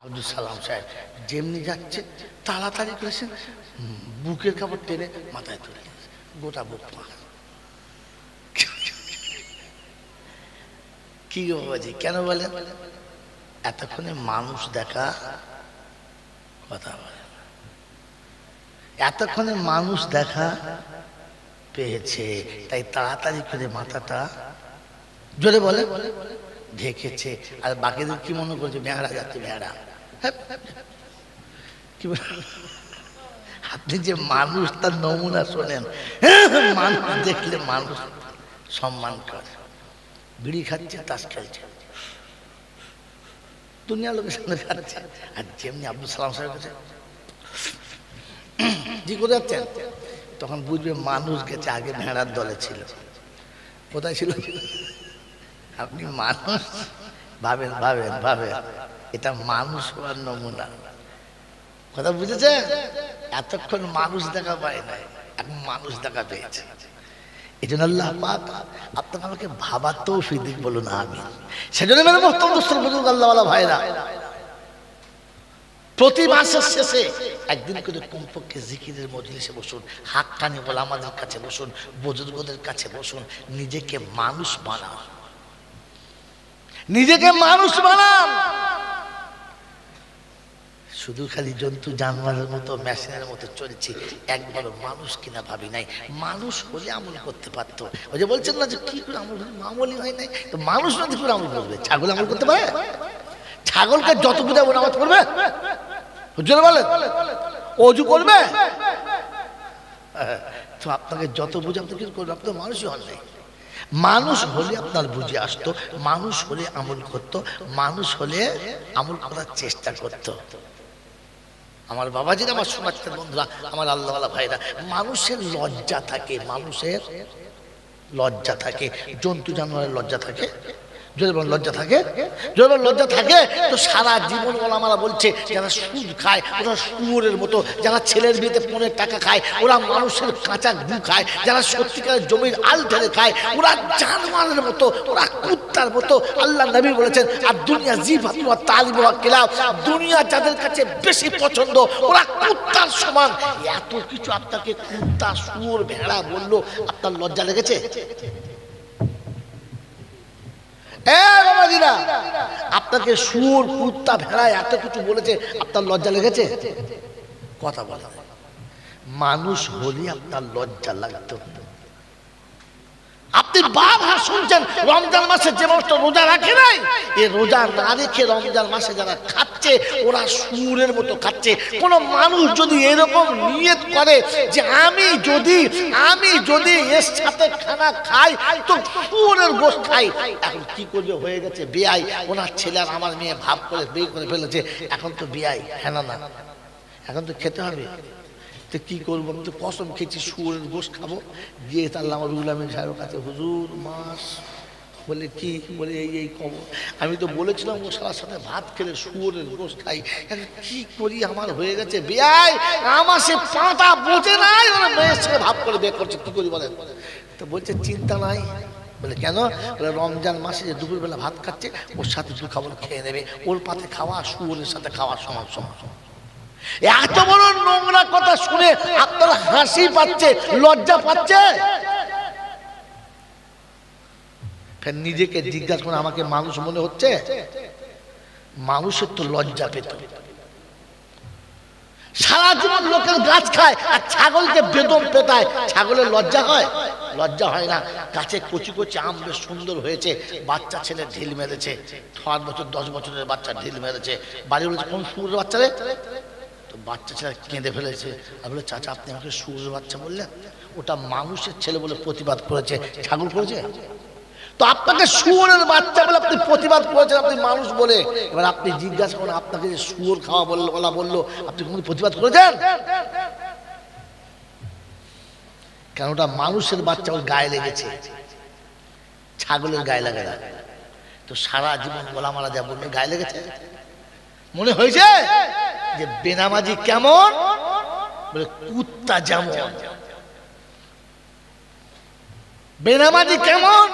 আব্দুল সালাম সাহেব যেমনি যাচ্ছে তাড়াতাড়ি করেছেন, বুকের কাপড় টেনে মাথায় তুলে গোটা বুক পা। কি গো বাবাজি, কেন বলেন? এতক্ষণে মানুষ দেখা কথা বলে, এতক্ষণে মানুষ দেখা পেয়েছে, তাই তাড়াতাড়ি করে মাথাটা জোরে বলে ঢেকেছে। আর বাকিদের কি মনে করছে? ভেড়া যাচ্ছে, ভেড়া। আপনি যে মানুষ, তার নমুনা শোনেন। মানুষ দেখলে মানুষ সম্মান করে। বিড়ি খাচ্ছে, তাস খেলছে, দুনিয়া লোকের সামনে খাচ্ছে। আর যেমনি আব্দুল সালাম সাহেব কাছে কি করে যাচ্ছেন, তখন বুঝবে মানুষ গেছে। আগে ভেড়ার দলে ছিল, কোথায় ছিল? আপনি মানুষ ভাবেন, ভাবেন, ভাবেন, এটা মানুষ হওয়ার নমুনা। কথা বুঝেছে? এতক্ষণ মানুষ দেখা পায় নাই, এখন মানুষ দেখা পেয়েছে। এই জন্য আল্লাহ পাক আপনাকে আমাকে ভাবার তৌফিক দিক, বলুন আমিন। সেজন্য মেরে মোহতরম দোস্ত বুজুর্গ আল্লাহওয়ালা ভাইরা, প্রতি মাসের শেষে একদিন করে কমপক্ষে জিকিরের মজলিসে বসুন, হাক্কানি ওলামাদের কাছে বসুন, বুজুর্গদের কাছে বসুন, নিজেকে মানুষ বানান, নিজেকে মানুষ বানান। শুধু খালি জন্তু জানোয়ারের মতো, মেশিনের মতো চলছি, একবার মানুষ কিনা ভাবি নাই। মানুষ হলে আমল করতে পারতো। ওই যে বলছেন না যে কি করে আমল, আমলই হয় নাই, তো মানুষ না কি করে আমল করবে? ছাগল আমল করতে পারে? ছাগলকে যত বুঝাবো নামাজ পড়বে, জোরে বলেন, অজু করবে, তো আপনাকে যত বুঝে আপনি কি করবেন? আপনি তো মানুষই হন নাই। মানুষ হলে আপনার বুঝে আসতো, মানুষ হলে আমল করতো, মানুষ হলে আমল করার চেষ্টা করতো। আমার বাবাজিরা, আমার শোনাচ্ছেন বন্ধুরা, আমার আল্লাহওয়ালা ভাইরা, মানুষের লজ্জা থাকে, মানুষের লজ্জা থাকে, জন্তু জানোয়ারের লজ্জা থাকে, লজ্জা থাকে, লজ্জা থাকে। তো সারা জীবন ওলামারা বলছে যারা সুদ খায় ওরা শুয়োরের মতো, যারা ছেলের বিয়েতে 15 টাকা খায় ওরা মানুষের কাঁচা গু খায়, যারা সত্যিকারের জমির আল ঢেলে খায় ওরা জানোয়ারের মতো, ওরা কুত্তার মতো। আল্লাহ নবী বলেছেন, আর দুনিয়া জিফাতু ওয়া তালিবু ওয়া কিলাব, দুনিয়া যাদের কাছে বেশি পছন্দ ওরা কুত্তার সমান। এত কিছু আপনাকে কুত্তা, শুয়োর, ভেড়া বললো, আপনার লজ্জা লেগেছে? আপনাকে শুয়োর, কুত্তা, ভেড়া এত কিছু বলেছে, আপনার লজ্জা লেগেছে? কথা বলা, মানুষ হলে আপনার লজ্জা লাগতো। আপনি বারবার শুনছেন রমজান মাসে যে মানুষটা রোজা রাখে নাই, এ রোজা না রেখে রমজান মাসে যারা খাচ্ছে ওরা শুয়োরের মতো খাচ্ছে। কোন মানুষ যদি এরকম নিয়ত করে যে আমি যদি এর সাথে খানা খাই তো শুয়োরের গোশত খাই, এখন কি করবে? হয়ে গেছে বিয়াই। ওনার ছেলে আর আমার মেয়ে ভাব করে বিয়ে করে ফেলেছে, এখন তো বিয়াই, হ্যাঁ না, এখন তো খেতে হবে। তো কি করবো? আমি তো কসম খেয়েছি শুয়োরের গোশত খাবো। গিয়ে তাহলে আমার রুহুল আমিন সাহেবের কাছে, হুজুর মাস বলে কি বলে এই খবর, আমি তো বলেছিলাম ও সারার সাথে ভাত খেলে শুয়োরের গোশত খাই, এখন কি করি? আমার হয়ে গেছে বিয়াই, আমার সে পাতা বোঝে নাই, ওরা মেয়ের সাথে ভাব করে বিয়ে করছে, কি করি বলেন? তো বলছে চিন্তা নাই। বলে কেন? বলে রমজান মাসে যে দুপুরবেলা ভাত খাচ্ছে ওর সাথে দু খাবার খেয়ে নেবে, ওর পাতে খাওয়া শুয়োরের সাথে খাওয়া সমান সমান। এত বড় নোংরা কথা শুনে আপনার হাসি পাচ্ছে, লজ্জা পাচ্ছে? নিজেকে জিজ্ঞাসা করে, আমাকে মানুষ মনে হচ্ছে? মানুষের তো লজ্জা পেত। সারা জীবন লোকের গাছ খায় আর ছাগলকে বেদম পেটায়, ছাগলের লজ্জা হয়? লজ্জা হয় না। গাছে কচি কচি আম বেশ সুন্দর হয়েছে, বাচ্চা ছেলে ঢিল মেরেছে, 8 বছর 10 বছরের বাচ্চা ঢিল মেরেছে, বাড়ি বলেছে কোন শুয়োরের বাচ্চা রে? তো বাচ্চা ছেলে কেঁদে ফেলেছে, আর বলে চাচা আপনি আমাকে শুয়োরের বাচ্চা বললেন, ওটা মানুষের ছেলে বলে প্রতিবাদ করেছে, ছাগল করেছে? তো আপনাকে শুয়োরের বাচ্চা বলে আপনি প্রতিবাদ করেছেন, আপনি মানুষ বলে। এবার আপনি জিজ্ঞাসা করেন, আপনাকে যে শুয়োর খাওয়া বললো, আপনি কোনো প্রতিবাদ করেছেন? কেন? ওটা মানুষের বাচ্চা, ওর গায়ে লেগেছে, ছাগলের গায়ে লাগে না। তো সারা জীবন ওলামারা যা বললো গায়ে লেগেছে, মনে হয়েছে যে বেনামাজি কেমন? বলে কুত্তা যেমন। বেনামাজি কেমন?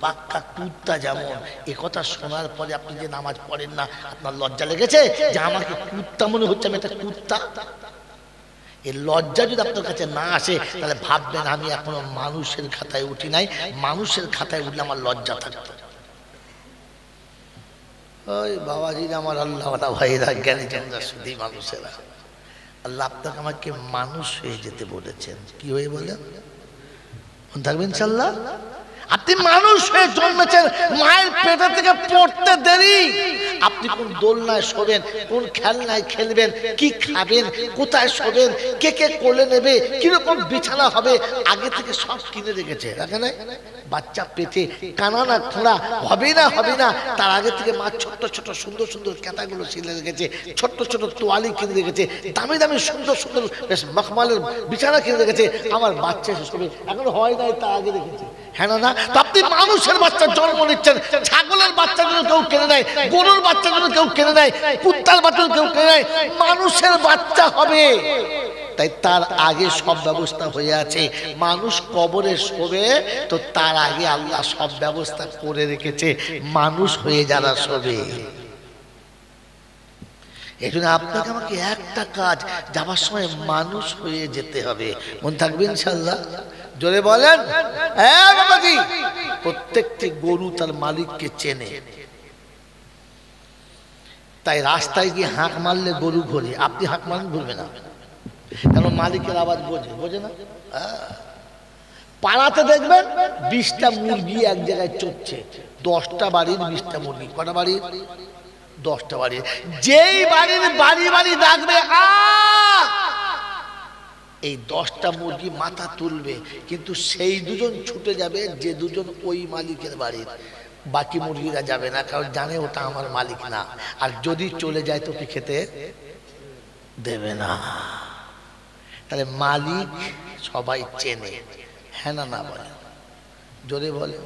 পাক্কা কুত্তা যেমন। এ কথা শোনার পরে আপনি যে নামাজ পড়েন না, আপনার লজ্জা লেগেছে যে আমাকে কুত্তা মনে হচ্ছে, আমি একটা কুত্তা? এই লজ্জা যদি আপনার কাছে না আসে তাহলে ভাববেন আমি এখনো মানুষের খাতায় উঠি নাই, মানুষের খাতায় উঠলে আমার লজ্জা থাকতো। ওই বাবাজি আমার আল্লাহওয়ালা ভাইরা, জ্ঞানীজনরা, শুধু মানুষেরা, আল্লাহ আপনাকে আমাকে মানুষ হয়ে যেতে বলেছেন। কি হয়ে বলে থাকবেন ইনশাআল্লাহ? আপনি মানুষ হয়ে জন্মেছেন, মায়ের পেটে থেকে পড়তে দেরি। আপনি কোন দোলনায় শোবেন, কোন খেলনায় খেলবেন, কি খাবেন, কোথায় শোবেন, কে কে কোলে নেবে, কিরকম বিছানা হবে, আগে থেকে সব কিনে রেখেছে। দেখেন বাচ্চা পেটে কানা না খোঁড়া হবে না হবে না, তার আগে থেকে মা ছোট্ট ছোট সুন্দর সুন্দর ক্যাঁথাগুলো ছিঁড়ে রেখেছে, ছোট্ট ছোট তোয়ালি কিনে রেখেছে, দামি দামি সুন্দর সুন্দর বেশ মখমলের বিছানা কিনে রেখেছে। আমার বাচ্চা এসে শোবে, এখন হয় নাই, তার আগে রেখেছে। হ্যাঁ না? আপনি মানুষের বাচ্চা জন্ম নিচ্ছেন, ছাগলের বাচ্চাগুলো কেউ কেনে নেয়, গরুর বাচ্চাগুলো কেউ কেনে নেয়, কুত্তার বাচ্চাগুলো কেউ কেনে নেয়, মানুষের বাচ্চা হবে। তাই তার আগে সব ব্যবস্থা হয়ে আছে। মানুষ কবরে শোবে তো তার আগে আল্লাহ সব ব্যবস্থা করে রেখেছে মানুষ হয়ে যারা শোবে। এই জন্য আপনাকে আমাকে একটা কাজ, যাবার সময় মানুষ হয়ে যেতে হবে। মন থাকবে ইনশাআল্লাহ? জোরে বলেন। হ্যাঁ বাবাজি, প্রত্যেকটি গরু তার মালিককে চেনে, তাই রাস্তায় গিয়ে হাঁক মারলে গরু ঘোরে, আপনি হাঁক মারলে ঘুরবে না, কেন মালিকের আওয়াজ বোঝে না। পাড়াতে দেখবেন 20টা মুরগি এক জায়গায় চড়ছে, 10টা বাড়ির 20টা মুরগি। কটা বাড়ির? 10টা বাড়ির। যেই বাড়ির বাড়ি বাড়ি ডাকবে এই 10টা মুরগি মাথা তুলবে, কিন্তু সেই দুজন ছুটে যাবে যে দুজন ওই মালিকের বাড়ির, বাকি মুরগিরা যাবে না, কারণ জানে ওটা আমার মালিক না, আর যদি চলে যায় তো কি খেতে দেবে না। তাহলে মালিক সবাই চেনে, হ্যাঁ না না বলে, জোরে বলে।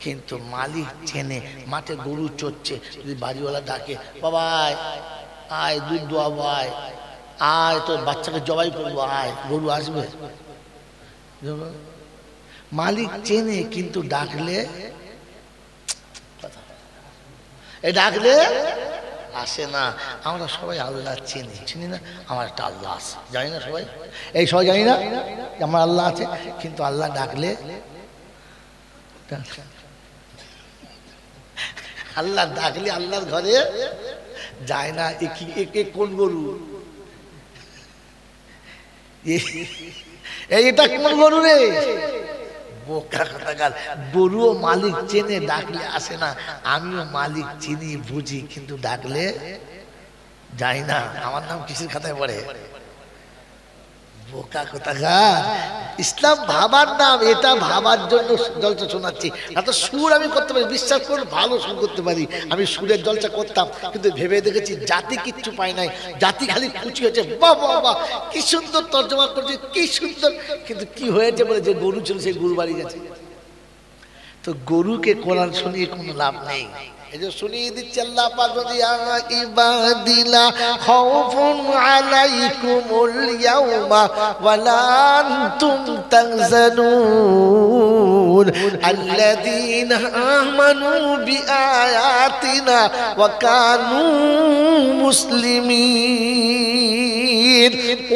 কিন্তু মালিক চেনে। মাঠে গরু চড়ছে, যদি বাড়িওয়ালা ডাকে, বাবা আয় দুধ দোয়াবো, আয় আয় তোর বাচ্চাকে জবাই করবো, আয়, গরু আসবে। মালিক চেনে, কিন্তু ডাকলে ডাকলে আসে না। আমরা সবাই আল্লাহ চিনি না? আমার একটা আল্লাহ আছে, জানি না সবাই? এই সবাই জানি না আমার আল্লাহ আছে, কিন্তু আল্লাহ ডাকলে, আল্লাহ ডাকলে আল্লাহর ঘরে যায় না। একে কোন গরু? এটা কোন গরু রে? বোকা কথাকার। গরুও মালিক চেনে, ডাকলে আসে না। আমিও মালিক চিনি বুঝি, কিন্তু ডাকলে যাই না। আমার নাম কিসের খাতায় পড়ে? বোকা কথাকার। ইসলাম ভাবার নাম, এটা ভাবার জন্য জলসা শোনাচ্ছি। এত সুর আমি করতে পারি, বিশ্বাস করুন, ভালো সুর করতে পারি। আমি সুরের জলসা করতাম, কিন্তু ভেবে দেখেছি জাতি কিচ্ছু পায় নাই, জাতি খালি খুশি হয়েছে, বাহ বাহ বাহ কি সুন্দর তর্জমা করছে, কি সুন্দর। কিন্তু কি হয়েছে বলে, যে গরু ছিল সেই গরু বাড়ি গেছে। তো গরুকে কোরআন শুনিয়ে কোনো লাভ নেই। এই যে শুনিয়ে দিচ্ছে আল্লাহ পাক, ইয়া ইবাদিলা খাউফুন আলাইকুমুল ইয়াউমা ওয়ালা আনতুম তাহজানুন আল্লাযীনা আমানু বিআয়াতিনা ওয়া কানু মুসলিমিন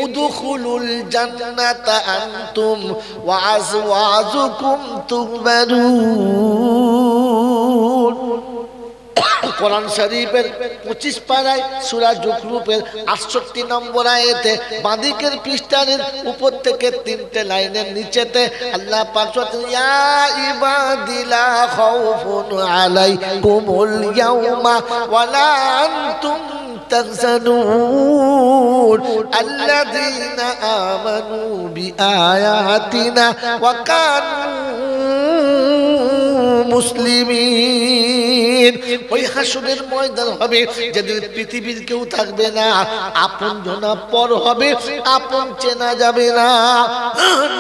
উদখুলুল জান্নাতা আনতুম ওয়া আজওয়াজুকুম তুহবারুন। কোরআন শরীফের 25 পারায় সূরা যুখরুফের 68 নম্বর আয়াতে বাঁদিকের পৃষ্ঠার উপর থেকে 3টে লাইনের নিচেতে আল্লাহ পাক বলেন, ইয়া ইবাদিলা খাউফুন আলাইকুমুল ইয়াউমা ওয়ালা আনতুম তাহজানুন আল্লাযীনা আমানু বিআয়াতিনা ওয়া কানু মুসলিমিন। দিন, ওই হাসরের ময়দান হবে যেদিন পৃথিবীর কেউ থাকবে না, আপন জনা পর হবে, আপন চেনা যাবে না,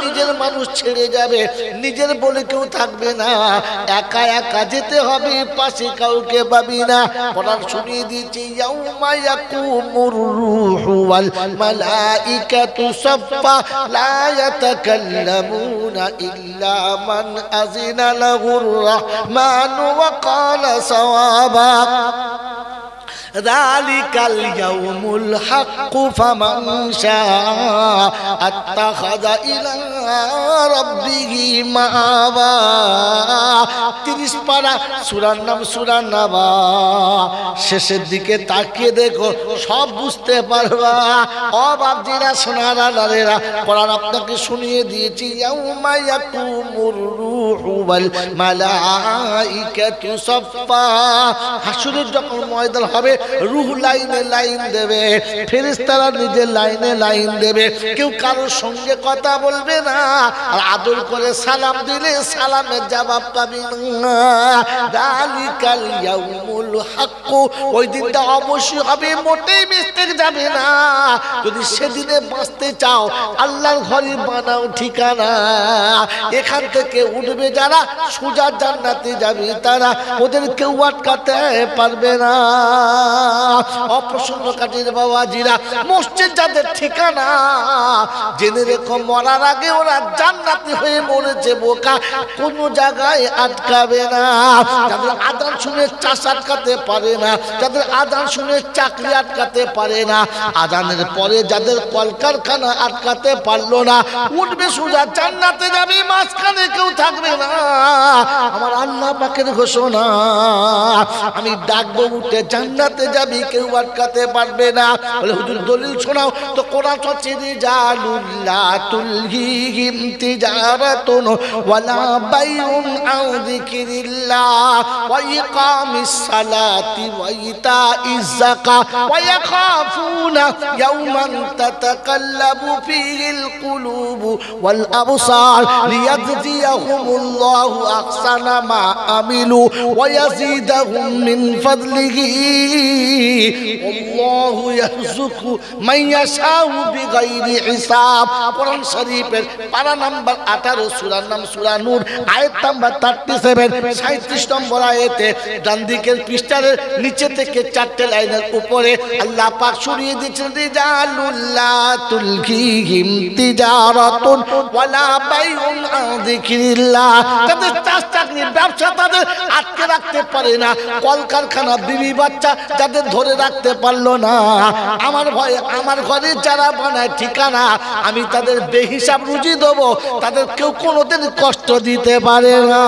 নিজের মানুষ ছেড়ে যাবে, নিজের বলে কেউ থাকবে না, একা একা যেতে হবে, পাশে কাউকে পাবি না। কোরআন শুনিয়ে দিয়েছে ইয়াউমা ইয়াকুমুর রূহু ওয়াল মালাইকাতু সাফফা লা ইয়াতাকাল্লামুনা ইল্লা মান আযিনা লাহুর রাহমানু ওয়া ক্বালা সাওয়াবা যালিকাল ইয়াউমুল হাক্কু ফামান শাআ আত্তাখাযা ইলা রাব্বিহি মাআবা। 30 পারা সূরার নাম সূরা নাবা, শেষের দিকে তাকিয়ে দেখো, সব বুঝতে পারবা। ও বাপজিরা, সোনারা লালেরা, কোরআন আপনাকে শুনিয়ে দিয়েছি ইয়াউমা ইয়াকুমুর রূহু ওয়াল মালাইকাতু সাফফা। হাসরের যখন ময়দান হবে, রূহ লাইনে লাইন দেবে, ফেরেশতারা নিজের লাইনে লাইন দেবে, কেউ কারোর সঙ্গে কথা বলবে না, আর আদর করে সালাম দিলে সালামের জবাব পাবি না। যালিকাল ইয়াউমুল হাক্কু, ওই দিনটা অবশ্যই হবে, মোটেই মিস্টেক যাবে না। যদি সেদিনে বাঁচতে চাও, আল্লাহর ঘরে বানাও ঠিকানা, এখান থেকে উঠবে যারা, সোজা জান্নাতে যাবে তারা, ওদের কেউ আটকাতে পারবে না। অপ্রসন্নকারীর বাবাজিরা, মসজিদ যাদের ঠিকানা, জেনে রেখো মরার আগে ওরা জান্নাতি হয়ে মরেছে বোকা, কোন জায়গায় আটকাবে না। যাদের আযান শুনে চাষ আটকাতে পারে না, যাদের আযান শুনে চাকরি আটকাতে পারে না, আযানের পরে যাদের কলকারখানা আটকাতে পারলো না, উঠবে সোজা জান্নাতে যাবে, মাঝখানে কেউ থাকবে না। আমার আল্লাহ পাকের ঘোষণা, আমি ডাকবো উঠে জান্নাতে যাবি, কেউ আটকাতে পারবে না। বলে হুজুর দলিল শোনাও তো। কোরআন হচ্ছে রিজালুল্লাহ তুলহিহিম তিজারাতুন ওয়ালা বাইউন আন যিকরিল্লাহ ওয়া ইকামিস সালাতি ওয়া ইতাইজ যাকাত ওয়া ইয়াখাফুনা ইয়াওমান তাতাকাল্লাবু ফীহিল কুলুবু ওয়াল আবসার লিয়াজজিয়াহুমুল্লাহু আহসানা মা আমিলু ওয়া ইয়াজিদাহুম মিন ফাদলিহি আল্লাহু ইয়ারযুকু মান ইয়াশাউ বিগাইরি হিসাব। কোরআন শরীফের পারা নাম্বার 18, সূরার নাম সূরা নূর, আয়াত নাম্বার 37, 37 নম্বর আয়াতে ডান দিকের পৃষ্ঠার নিচে থেকে 4টে লাইনের উপরে আল্লাহ পাক শুনিয়ে দিয়েছেন রিজালুল্লাহ তুলহিহিম তিজারাতুন ওয়ালা বাইউন আন যিকরিল্লাহ। তাদের চাষ চাকরি ব্যবসা তাদের আটকে রাখতে পারে না, কলকারখানা বিবি বাচ্চা যাদের ধরে রাখতে পারলো না, আমার ভয়ে আমার ঘরে যারা বানায় ঠিকানা, আমি তাদের বেহিসাব রুজি দেবো, তাদের কেউ কোনোদিন কষ্ট দিতে পারে না।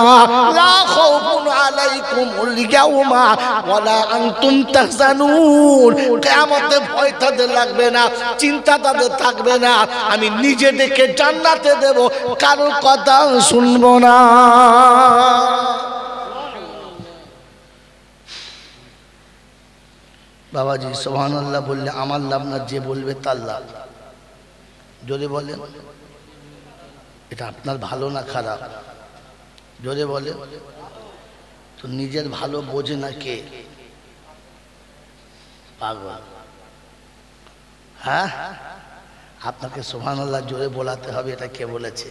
লা খাউফুন আলাইকুমুল ইয়াউমা ওয়ালা আনতুম তাহজানুন। কিয়ামতে ভয় তাদের লাগবে না, চিন্তা তাদের থাকবে না, আমি নিজে দেখে জান্নাতে দেব, কারোর কথা শুনবো না। বাবাজি সুবহানাল্লাহ বললে আমার লাভ না, যে বলবে তার লাভ। জোরে বলেন, এটা আপনার ভালো না খারাপ? জোরে বলে। তো নিজের ভালো বোঝে না কে? পাগল। হ্যাঁ, আপনাকে সুবহানাল্লাহ জোরে বলাতে হবে। এটা কে বলেছে?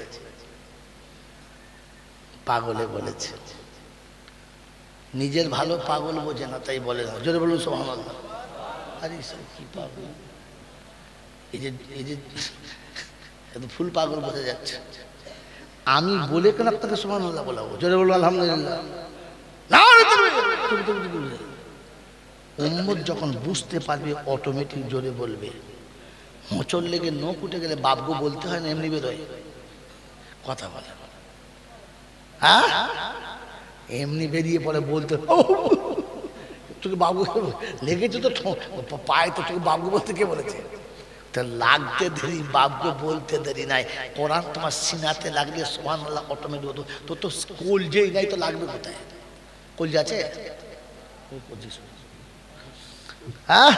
পাগলে বলেছে। নিজের ভালো পাগল বোঝে না, তাই বলে না। জোরে বলুন সুবহানাল্লাহ। আরে কি পাগল, এই যে ফুল পাগল বোঝা যাচ্ছে। আমি বলে কেন আপনাকে সুবহানাল্লাহ বলাবো? জোরে বলুন আলহামদুলিল্লাহ। উম্মত যখন বুঝতে পারবে অটোমেটিক জোরে বলবে। মোচড় লেগে নখ উঠে গেলে বাপগো বলতে হয় না, এমনি বেরোয় কথা বলে। হ্যাঁ, এমনি বেরিয়ে পড়ে বলতে, তোকে বাবু লেগেছে তো পায়ে, তো তোকে বাবু বলতে কে বলেছে? তো লাগতে দেরি, বাবু বলতে দেরি নাই। কোরআন তোমার সিনাতে লাগলে সুবহানাল্লাহ অটোমেটিক হতো। তো কলজেই নাই, তো লাগবে কোথায়? কলজে আছে? হ্যাঁ,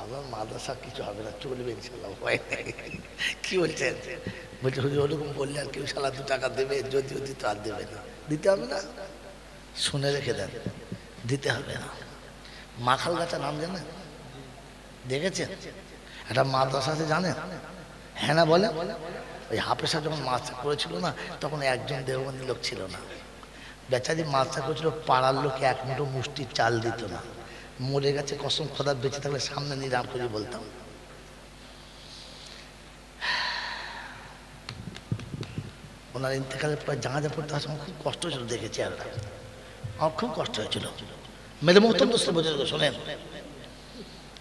আমার মাদ্রাসা কিছু হবে না, চলবে ইনশাআল্লাহ। কি বলছেন? বলছে হুজুর ওরকম বললে আর কেউ শালা 2 টাকা দেবে? যদি তো আর দেবে না। দিতে হবে না? শুনে রেখে দেন, দিতে হবে না। মাখাল গাছের নাম জানেন? দেখেছেন? একটা মাদ্রাসা আছে জানেন? হ্যাঁ না বলে? ওই হাফেজ সাহেব যখন মাস্টার করেছিল না, তখন একজন দেওবন্দি লোক ছিল না, বেচারি মাস্টার করেছিল, পাড়ার লোকে এক মুঠো মুষ্টি চাল দিত না। মরে গেছে, কসম খোদার, বেঁচে থাকলে সামনে নিরাম করে বলতাম। ওনার ইন্তেকালের পর জানাজা পড়তে আসে, আমার খুব কষ্ট হয়েছিল, দেখেছি আর আমার খুব কষ্ট হয়েছিল। মেরে মহতম দোস্ত বোঝা শোনেন,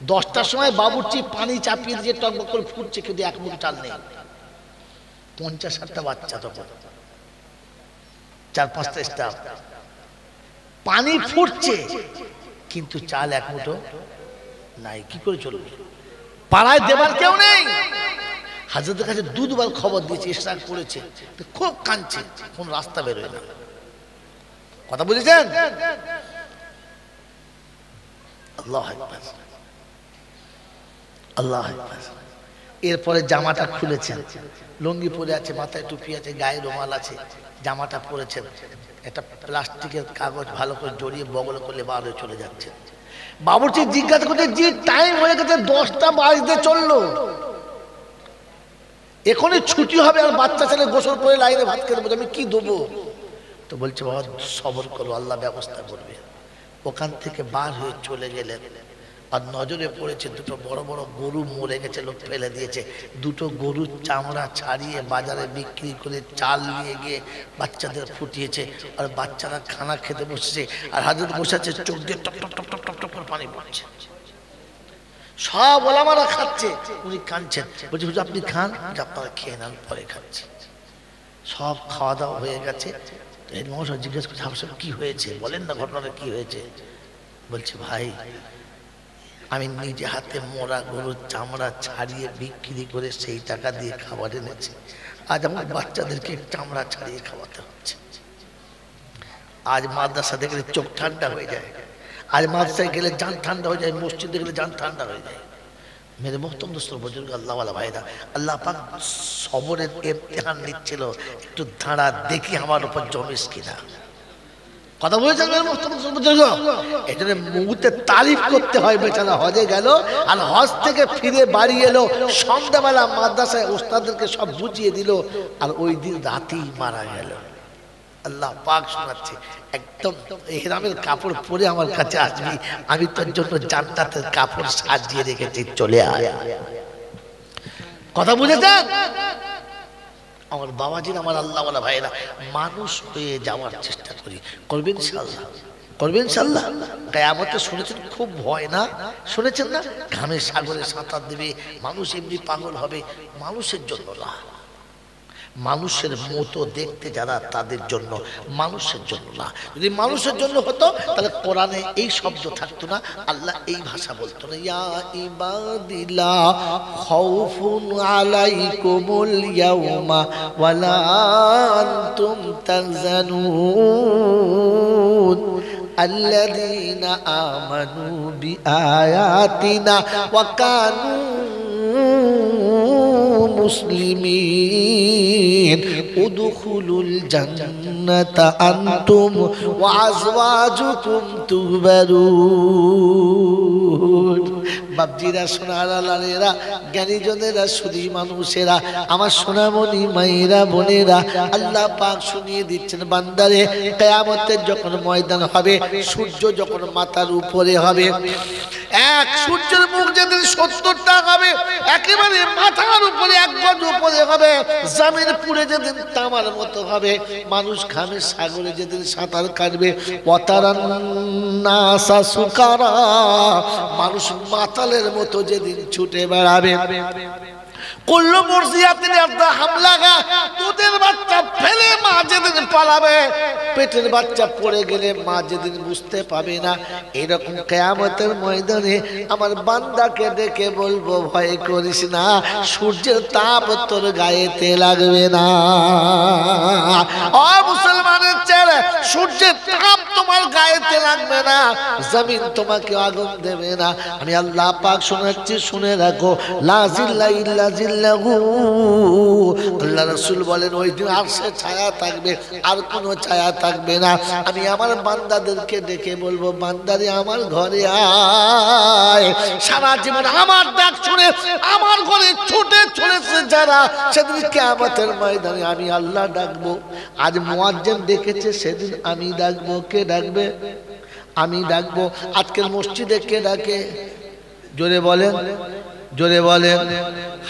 10টার সময় বাবুর্চি পানি চাপিয়ে দিয়ে টকবক করে ফুটছে, কিন্তু এক মুখ চাল নেই। 50-60টা বাচ্চা, তখন 4-5টা স্টাফ, পানি ফুটছে কিন্তু চাল এক মুঠো নাই। কি করে চলবে? পাড়ায় দেবার কেউ নেই। হাজরতের কাছে 2 বার খবর দিয়েছে, ইশরাক করেছে, খুব কাঁদছে, কোন রাস্তা বেরোয় না। কথা বুঝেছেন? আল্লাহু আকবার, আল্লাহু আকবার। এরপরে জামাটা খুলেছেন, লুঙ্গি পরে আছে, মাথায় টুপি আছে, গায়ে রুমাল আছে, জামাটা পরেছেন, একটা প্লাস্টিকের কাগজ ভালো করে জড়িয়ে বগল করলে বার হয়ে চলে যাচ্ছে। বাবুর্চি জিজ্ঞাসা করছে, যে টাইম হয়ে গেছে, 10টা বাজতে চললো, এখনই ছুটি হবে, আর বাচ্চা ছেলে গোসল করে লাইনে ভাত খেতে বলছে, আমি কি দেবো? তো বলছে, বাবা সবর করো, আল্লাহ ব্যবস্থা করবে। ওখান থেকে বার হয়ে চলে গেলেন, আর নজরে পড়েছে 2টো বড় বড় গরু মরে গেছে, লোক ফেলে দিয়েছে। 2টো গরুর চামড়া ছাড়িয়ে বাজারে বিক্রি করে চাল নিয়ে গিয়ে বাচ্চাদের ফুটিয়েছে, আর বাচ্চারা খানা খেতে বসেছে, আর হাজরত বসে আছে, চোখ দিয়ে top top top top top top করে পানি পড়ছে। সব ওলামারা খাচ্ছে, উনি কাঁদছেন, বলছে হুজুর আপনি খান, আপনারা খেয়ে নেন, পরে খাচ্ছি। সব খাওয়া দাওয়া হয়ে গেছে। মহাশয় জিজ্ঞেস করছে, আপনার কি হয়েছে, বলেন না ঘটনাটা কি হয়েছে? বলছে, ভাই আমি নিজে হাতে মরা গরুর চামড়া ছাড়িয়ে বিক্রি করে সেই টাকা দিয়ে খাবার এনেছি, আজ আমার বাচ্চাদেরকে চামড়া ছাড়িয়ে খাওয়াতে হচ্ছে। আজ মাদ্রাসা দেখলে চোখ ঠান্ডা হয়ে যায়, আজ মাদ্রাসায় গেলে জান ঠান্ডা হয়ে যায়, মসজিদে গেলে জান ঠান্ডা হয়ে যায়। মেরে মোহতম দোস্ত বুজুর্গ আল্লাহওয়ালা ভাইরা, আল্লাহ পাক সবরের ইমতিহান নিচ্ছিল, একটু দাঁড়া দেখি আমার উপর জমিস কিনা। কথা বলেছেন মেরে মোহতম দোস্ত বুজুর্গ? এই জন্য মুহূর্তে তারিফ করতে হয়। বেচারা হজে গেল, আর হজ থেকে ফিরে বাড়ি এলো, সন্ধ্যাবেলা মাদ্রাসায় ওস্তাদদেরকে সব বুঝিয়ে দিল, আর ওই দিন রাতেই মারা গেল। আল্লাহ পাক শোনাচ্ছে, একদম ইহরামের কাপড় পরে আমার কাছে আসবি, আমি তোর জন্য জান্নাতের কাপড় সাজিয়ে রেখেছি, চলে আয়। কথা বুঝেছেন আমার বাবাজির, আমার আল্লাহওয়ালা ভাইরা? মানুষ হয়ে যাওয়ার চেষ্টা করি, করবেন ইনশাআল্লাহ, করবেন ইনশাআল্লাহ। কিয়ামতে শুনেছেন খুব ভয় না? শুনেছেন না? ঘামে সাগরে সাঁতার দেবে, মানুষ এমনি পাগল হবে। মানুষের জন্য না, মানুষের মতো দেখতে যারা, তাদের জন্য, মানুষের জন্য না। যদি মানুষের জন্য হতো তাহলে কোরআনে এই শব্দ থাকতো না, আল্লাহ এই ভাষা বলতো না, ইয়া ইবাদিলা খাউফুন আলাইকুমুল ইয়াউমা ওয়ালা আনতুম তাহজানুন আল্লাযীনা আমানু বিআয়াতিনা ওয়া কানু মুসলিমিন উদখুলুল জান্নাতা আনতুম ওয়া আজওয়াজুকুম তুহবারুন। বাপজিরা, সোনারা, লালেরা, জ্ঞানীজনেরা, সুধী মানুষেরা, আমার সোনামণি মায়েরা, বোনেরা, আল্লাহ পাক শুনিয়ে দিচ্ছেন, বান্দারে কিয়ামতের যখন ময়দান হবে, সূর্য যখন মাথার উপরে হবে, এক সূর্যের মুখ যেদিন 70টা হবে, একেবারে মাথার উপরে 1 গজ উপরে হবে, জামিন পুড়ে যেদিন তামার মতো হবে, মানুষ ঘামে সাগরে যেদিন সাঁতার কাটবে, ওয়াতারান নাসা সুকারা, মানুষ মাতালের মতো যেদিন ছুটে বেড়াবে, কুল্লু মুরজিয়াতিন আরদা হামলাগা, দুধের বাচ্চা ফেলে মা যেদিন পালাবে, পেটের বাচ্চা পড়ে গেলে মা যেদিন বুঝতে পাবে না, এরকম কিয়ামতের ময়দানে আমার বান্দাকে ডেকে বলবো, ভয় করিস না, সূর্যের তাপ তোর গায়েতে লাগবে না। ও মুসলমানের ছেলে, সূর্যের তাপ তোমার গায়েতে লাগবে না, জমিন তোমাকে আগুন দেবে না। আমি আল্লাহ পাক শোনাচ্ছি, শুনে রাখো, লা জিল্লা ইল্লা জিল্লাহু। আল্লাহ রাসূল বলেন ওই দিন আরশের ছায়া থাকবে, আর কোনো ছায়া থাকবে না। আমি আমার বান্দাদেরকে ডেকে বলবো, বান্দারে আমার ঘরে আয়। সারা জীবন আমার ডাক শুনে আমার ঘরে ছুটে চলেছে যারা, সেদিন কিয়ামতের ময়দানে আমি আল্লাহ ডাকবো। আজ মুয়াজ্জিন ডেকেছে, সেদিন আমি ডাকবো। কে ডাকবে? আমি ডাকবো। আজকের মসজিদে কে ডাকে? জোরে বলেন, জোরে বলেন।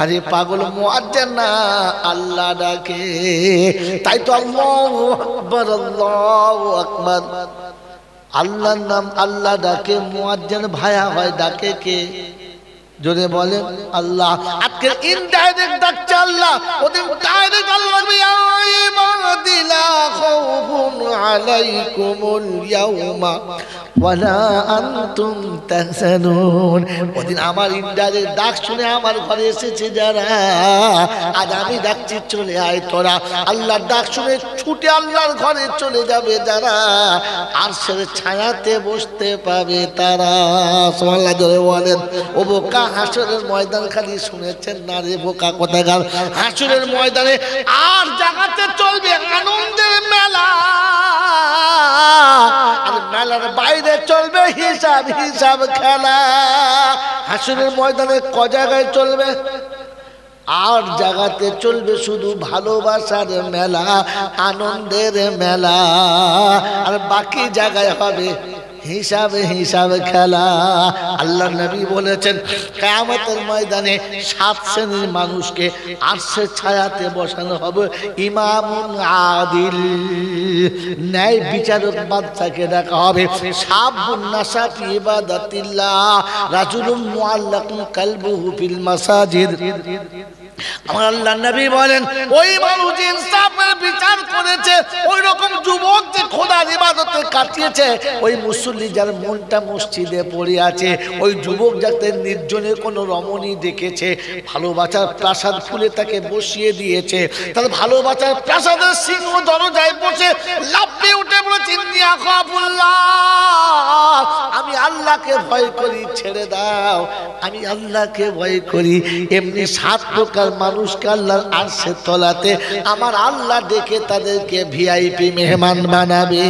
আরে পাগল, মুয়াজ্জিন না, আল্লাহ ডাকে। তাই তো আল্লাহু আকবার, আল্লাহু আকবার। আল্লাহর নাম আল্লাহ ডাকে, মুয়াজ্জিন ভায়া হয়, ডাকে কে? জোরে বলেন, আল্লাহ। আজকে ইনডাইরেক্ট ডাকছে আল্লাহ, ওদিন ডাইরেক্ট আল্লাহ ইয়া ইবাদি লা খাউফুন আলাইকুমুল ইয়াউমা ওয়ালা আনতুম তাহজানুন। ওদিন আমার ইনডাইরেক্ট ডাক শুনে আমার ঘরে এসেছে যারা, আজ আমি ডাকছি চলে আয় তোরা। আল্লাহর ডাক শুনে ছুটে আল্লাহর ঘরে চলে যাবে যারা, আরশের ছায়াতে বসতে পাবে তারা। সুবহানাল্লাহ, জোরে বলেন। ও বোকা, হাসরের ময়দান খালি শুনেছেন না রে বোকা কোথাকার? হাসরের ময়দানে আর জাগাতে চলবে আনন্দের মেলা, আর মেলার বাইরে চলবে হিসাব হিসাব খেলা। হাসরের ময়দানে ক জায়গায় চলবে? আর জায়গাতে চলবে শুধু ভালোবাসার মেলা, আনন্দের মেলা, আর বাকি জায়গায় হবে হিসাবে হিসাবে খেলা। আল্লাহ নবী বলেছেন কিয়ামতের ময়দানে 7 শ্রেণীর মানুষকে আরশের ছায়াতে বসানো হবে। ইমামুন আদিল, ন্যায় বিচারক বাদশাকে ডাকা হবে। শাবুন নাশা ফি ইবাদাতিল্লাহ, রাজুলুম মুআল্লাকুন কালবুহু ফিল মাসাজিদ। আমার আল্লাহ নবী বলেন ওই মানুষ যে ইনসাফের বিচার করেছে, ওই রকম যুবক যে খোদার ইবাদতে কাটিয়েছে, ওই মুসল্লি যার মনটা মসজিদে পড়ে আছে, ওই যুবক যাতে নির্জনে কোনো রমণী দেখেছে, ভালোবাসার প্রাসাদ খুলে তাকে বসিয়ে দিয়েছে, তার ভালোবাসার প্রাসাদের সিংহ দরজায় বসে লাফিয়ে উঠে বলেছে ইন্নী আখাফুল্লাহ, আমি আল্লাহকে ভয় করি, ছেড়ে দাও, আমি আল্লাহকে ভয় করি। এমনি 7 প্রকার মানুষকে আল্লাহর আরশের তলাতে আমার আল্লাহ ডেকে তাদেরকে ভিআইপি মেহমান বানাবে।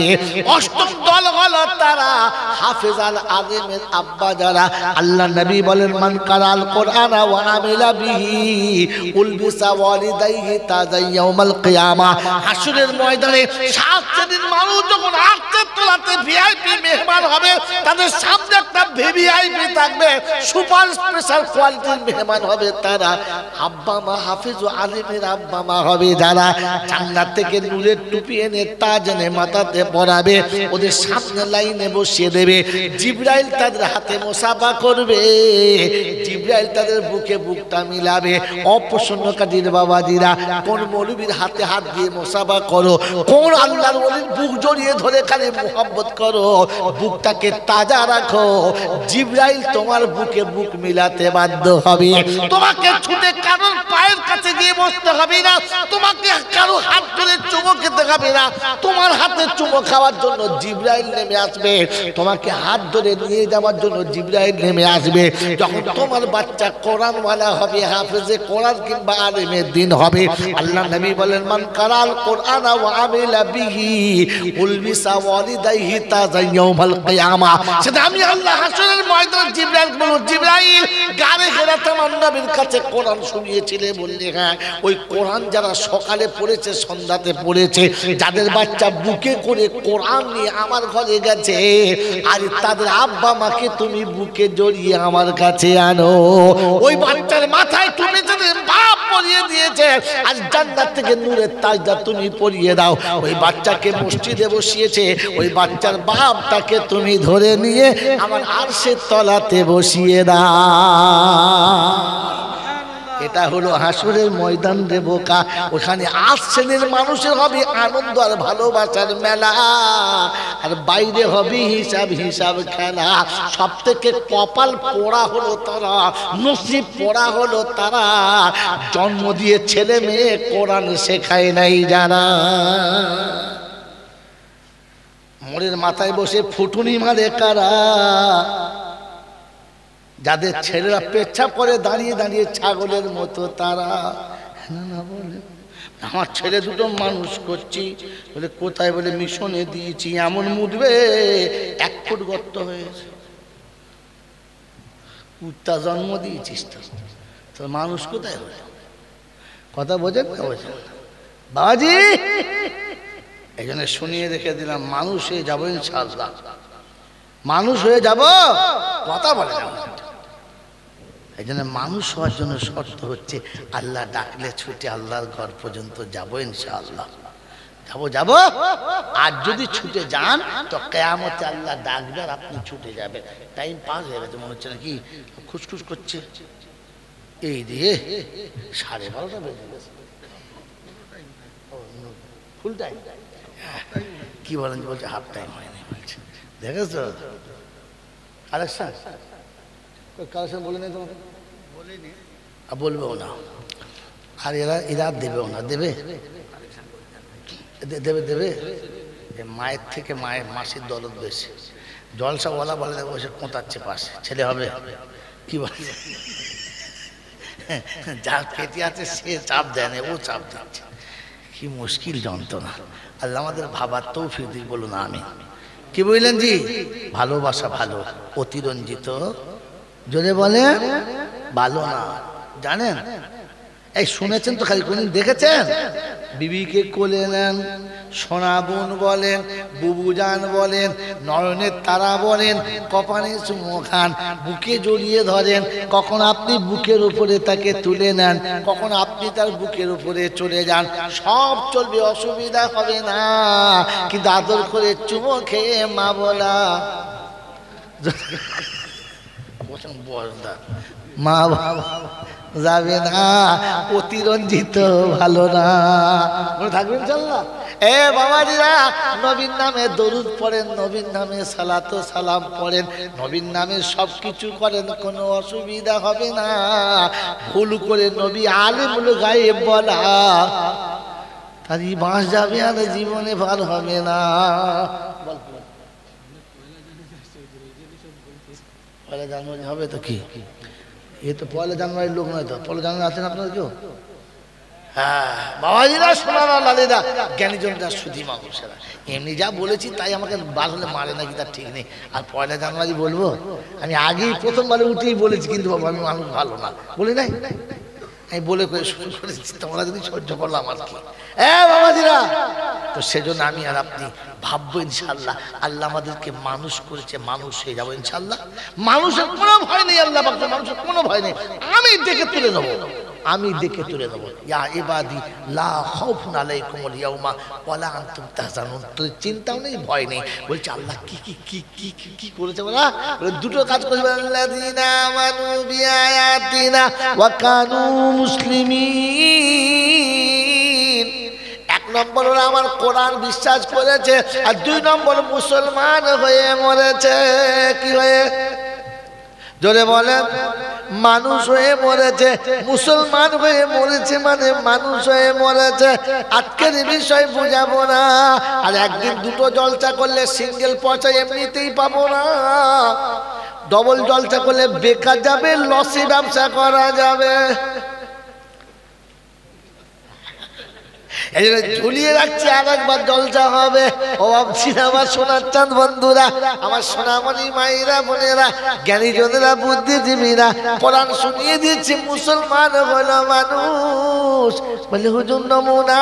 8ম দল হলো তারা হাফেজ আল আযমের আব্বা যারা। আল্লাহ নবী বলেন মান কারাল কোরআন ওয়া আমিলা বিহি উলবিসা ওয়ালিদাইহি তাজা ইয়াউমাল কিয়ামা। হাসরের ময়দানে 7 শ্রেণীর মানুষ যখন আরশের তলাতে ভিআইপি মেহমান হবে, তাদের সামনে একটা ভিআইপি থাকবে, সুপার স্পেশাল কোয়ালিটির মেহমান হবে তারা। আব্বা মা হাফেজ ও আলিমের আব্বা মা হবে যারা, জান্নাত থেকে নূরের টুপি এনে তাজ এনে মাথাতে পরাবে, ওদের সামনে লাইনে বসিয়ে দেবে। জিবরাইল তাদের হাতে মুসাফা করবে, জিবরাইল তাদের বুকে বুকটা মিলাবে। অপ্রসন্নকারীর বাবাজিরা, কোন মৌলবীর হাতে হাত দিয়ে মুসাফা করো, কোন আল্লাহর ওলির বুক জড়িয়ে ধরে খালি মুহাব্বত করো, বুকটাকে তাজা রাখো, জিবরাইল তোমার বুকে বুক মিলাতে বাধ্য হবে। তোমাকে ছুটে কারোর পায়ের কাছে গিয়ে বসতে হবে না, তোমাকে কারো হাত ধরে চুমো খেতে হবে না, তোমার হাতে চুমো খাওয়ার জন্য জিবরাইল নেমে আসবে, তোমাকে হাত ধরে নিয়ে যাওয়ার জন্য জিবরাইল নেমে আসবে। যখন তোমার বাচ্চা কোরআনওয়ালা হবে, হাফেজে কোরআন কিংবা আলেমের দিন হবে, আল্লাহ নবী বলেন মান কারাল কোরআন ওয়া আমিলা বিহি উলবিসা ওয়ালিদাইহি তাজা ইয়াউমাল কিয়ামা। সেটা আমি আল্লাহ হাসরের ময়দানে জিবরাইল বলবো, জিবরাইল গারে হেরাতে আমার নবীর কাছে কোরআন শুনিয়েছিলে, বললে হ্যাঁ। ওই কোরআন যারা সকালে পড়েছে, সন্ধ্যাতে পড়েছে, যাদের বাচ্চা বুকে করে কোরআন নিয়ে আমার ঘরে গেছে, আর তাদের আব্বা মাকে তুমি বুকে জড়িয়ে আমার কাছে আনো। ওই বাচ্চার মাথায় তুমি যাদের বাপ পরিয়ে দিয়েছে, আর জান্নাত থেকে নূরের তাজটা তুমি পরিয়ে দাও। ওই বাচ্চাকে মসজিদে বসিয়েছে, ওই বাচ্চার বাপটাকে তুমি ধরে নিয়ে আমার আরশের তলাতে বসিয়ে দাও। এটা হলো হাসরের ময়দান রে বোকা। ওখানে 8 শ্রেণীর মানুষের হবে আনন্দ আর ভালোবাসার মেলা, আর বাইরে হবে হিসাব হিসাব খেলা। সব থেকে কপাল পোড়া হলো তারা, নসিব পোড়া হলো তারা, জন্ম দিয়ে ছেলে মেয়ে কোরআন শেখায় নাই যারা। মোড়ের মাথায় বসে ফুটুনি মারে কারা? যাদের ছেলেরা পেচ্ছাপ করে দাঁড়িয়ে দাঁড়িয়ে ছাগলের মতো তারা। না বলে আমার ছেলে দুটো মানুষ করছি, বলে কোথায়? বলে মিশনে দিয়েছি। এমন মুদবে 1 ফুট গর্ত হয়েছে। কুত্তা জন্ম দিয়েছিস তো মানুষ কোথায় হলো? কথা বোঝেন না? বোঝেন বাবাজি, এই জন্য শুনিয়ে রেখে দিলাম, মানুষ হয়ে যাবো ইনশাআল্লাহ, মানুষ হয়ে যাব। কথা বলে না, এই জন্য মানুষ হওয়ার জন্য শর্ত হচ্ছে আল্লাহ ডাকলে ছুটে আল্লাহর ঘর পর্যন্ত যাবো ইনশাআল্লাহ। যাবো। আর যদি ছুটে যান তো কিয়ামতে আল্লাহ ডাকবে আর আপনি ছুটে যাবেন। টাইম পাস হয়ে গেছে মনে হচ্ছে নাকি? খুসখুস করছে। এই দিয়ে 12:30 বেজে গেছে। ফুল টাইম কি বলেন? বলছে হাফ টাইম হয়নি। বলছে দেখেছো কালেকশন? কালেকশন বলে নেই তোমাকে? বলবেও না। আর এরা দেবেও না। দেবে দেবে দেবে মায়ের থেকে মাসির দরদ বেশি। জলসাওয়ালা বলে দেখো সে কোঁতাচ্ছে পাশে, ছেলে হবে কি বলে? যার পেটে আছে সে চাপ দেয় না, ও চাপ দিচ্ছে। কি মুশকিল যন্ত্রণা। আল্লাহ আমাদের ভাবার তৌফিক দিক বলুন আমি। কি বললেন জি? ভালোবাসা ভালো, অতিরঞ্জিত জোরে বলে ভালো না। জানেন এই শুনেছেন তো, খালি কোনদিন দেখেছেন? বিবিকে কোলে নেন, সোনা বোন বলেন, বুবুজান বলেন, নয়নের তারা বলেন, কপালে চুমো খান, বুকে জড়িয়ে ধরেন। কখন আপনি বুকের উপরে তাকে তুলে নেন, কখন আপনি তার বুকের উপরে চলে যান, সব চলবে, অসুবিধা হবে না। কিন্তু আদর করে চুমো খেয়ে মা বলা মা বাবা যাবে না, অতিরঞ্জিত ভালো না। থাকবেন ইনশাআল্লাহ। এ বাবাজিরা, নবীর নামে দরুদ পড়েন, নবীর নামে সালাত ও সালাম পড়েন, নবীর নামে সবকিছু করেন, কোনো অসুবিধা হবে না। ভুল করে নবী আলিমুল গায়েব বলা তার বাঁশ যাবে আর জীবনে ভালো হবে না। পয়লা জানুয়ারি হবে তো কি? এ তো 1 জানুয়ারির লোক নয় তো। 1 জানুয়ারি আছেন আপনারা কেউ? হ্যাঁ বাবাজিরা, সোনারা লালিরা, জ্ঞানীজনরা, সুধী মানুষেরা, এমনি যা বলেছি তাই আমাকে বার হলে মারে নাকি তার ঠিক নেই। আর 1 জানুয়ারি বলবো? আমি আগেই প্রথমবারে উঠেই বলেছি, কিন্তু বাবা আমি মানুষ ভালো না বলি নাই। আমি বলে করে শুরু করেছি, তোমরা যদি সহ্য করলাম আর কি। বাবাজিরা, তো সেজন্য আমি আর আপনি ভাববো ইনশাআল্লাহ, আল্লাহ আমাদেরকে মানুষ করেছে, মানুষ হয়ে যাবো ইনশাআল্লাহ। মানুষের কোনো ভয় নেই, আল্লাহ পাক মানুষের কোনো ভয় নেই। আমি দেখে তুলে দেবো, আমি দেখে তুলে দেবো। ইয়া ইবাদি লা খাউফুন আলাইকুমুল ইয়াউমা ওয়ালা আনতুম তাহজানুন। তো চিন্তাও নেই, ভয় নেই। বলছে আল্লাহ কি কি কি কি কি করেছে বলা? বলে দুটো কাজ করেছে, আল্লাযিনা আমানু বিআয়াতিনা ওয়া কানু মুসলিমিন। 1 নম্বর ওরা আমার কোরআন বিশ্বাস করেছে, আর 2 নম্বর মুসলমান হয়ে মরেছে। কি হয়ে? জোরে বলেন, মানুষ হয়ে মরেছে। মুসলমান হয়ে মরেছে মানে মানুষ হয়ে মরেছে। আজকের বিষয় বুঝাবো না। আর একদিন দুটো জলসা করলে সিঙ্গেল পয়সা এমনিতেই পাবো না, ডবল জলসা করলে বেকার যাবে, লসে ব্যবসা করা যাবে। এই জন্য ঝুলিয়ে রাখছি, আর একবার জলসা হবে। ও ভাবছি আমার সোনার চাঁদ বন্ধুরা, আমার সোনামণি মায়েরা, বোনেরা, জ্ঞানীজনেরা, বুদ্ধিজীবীরা, কোরআন শুনিয়ে দিচ্ছি মুসলমান হলো মানুষ। বলে হুজুর নমুনা,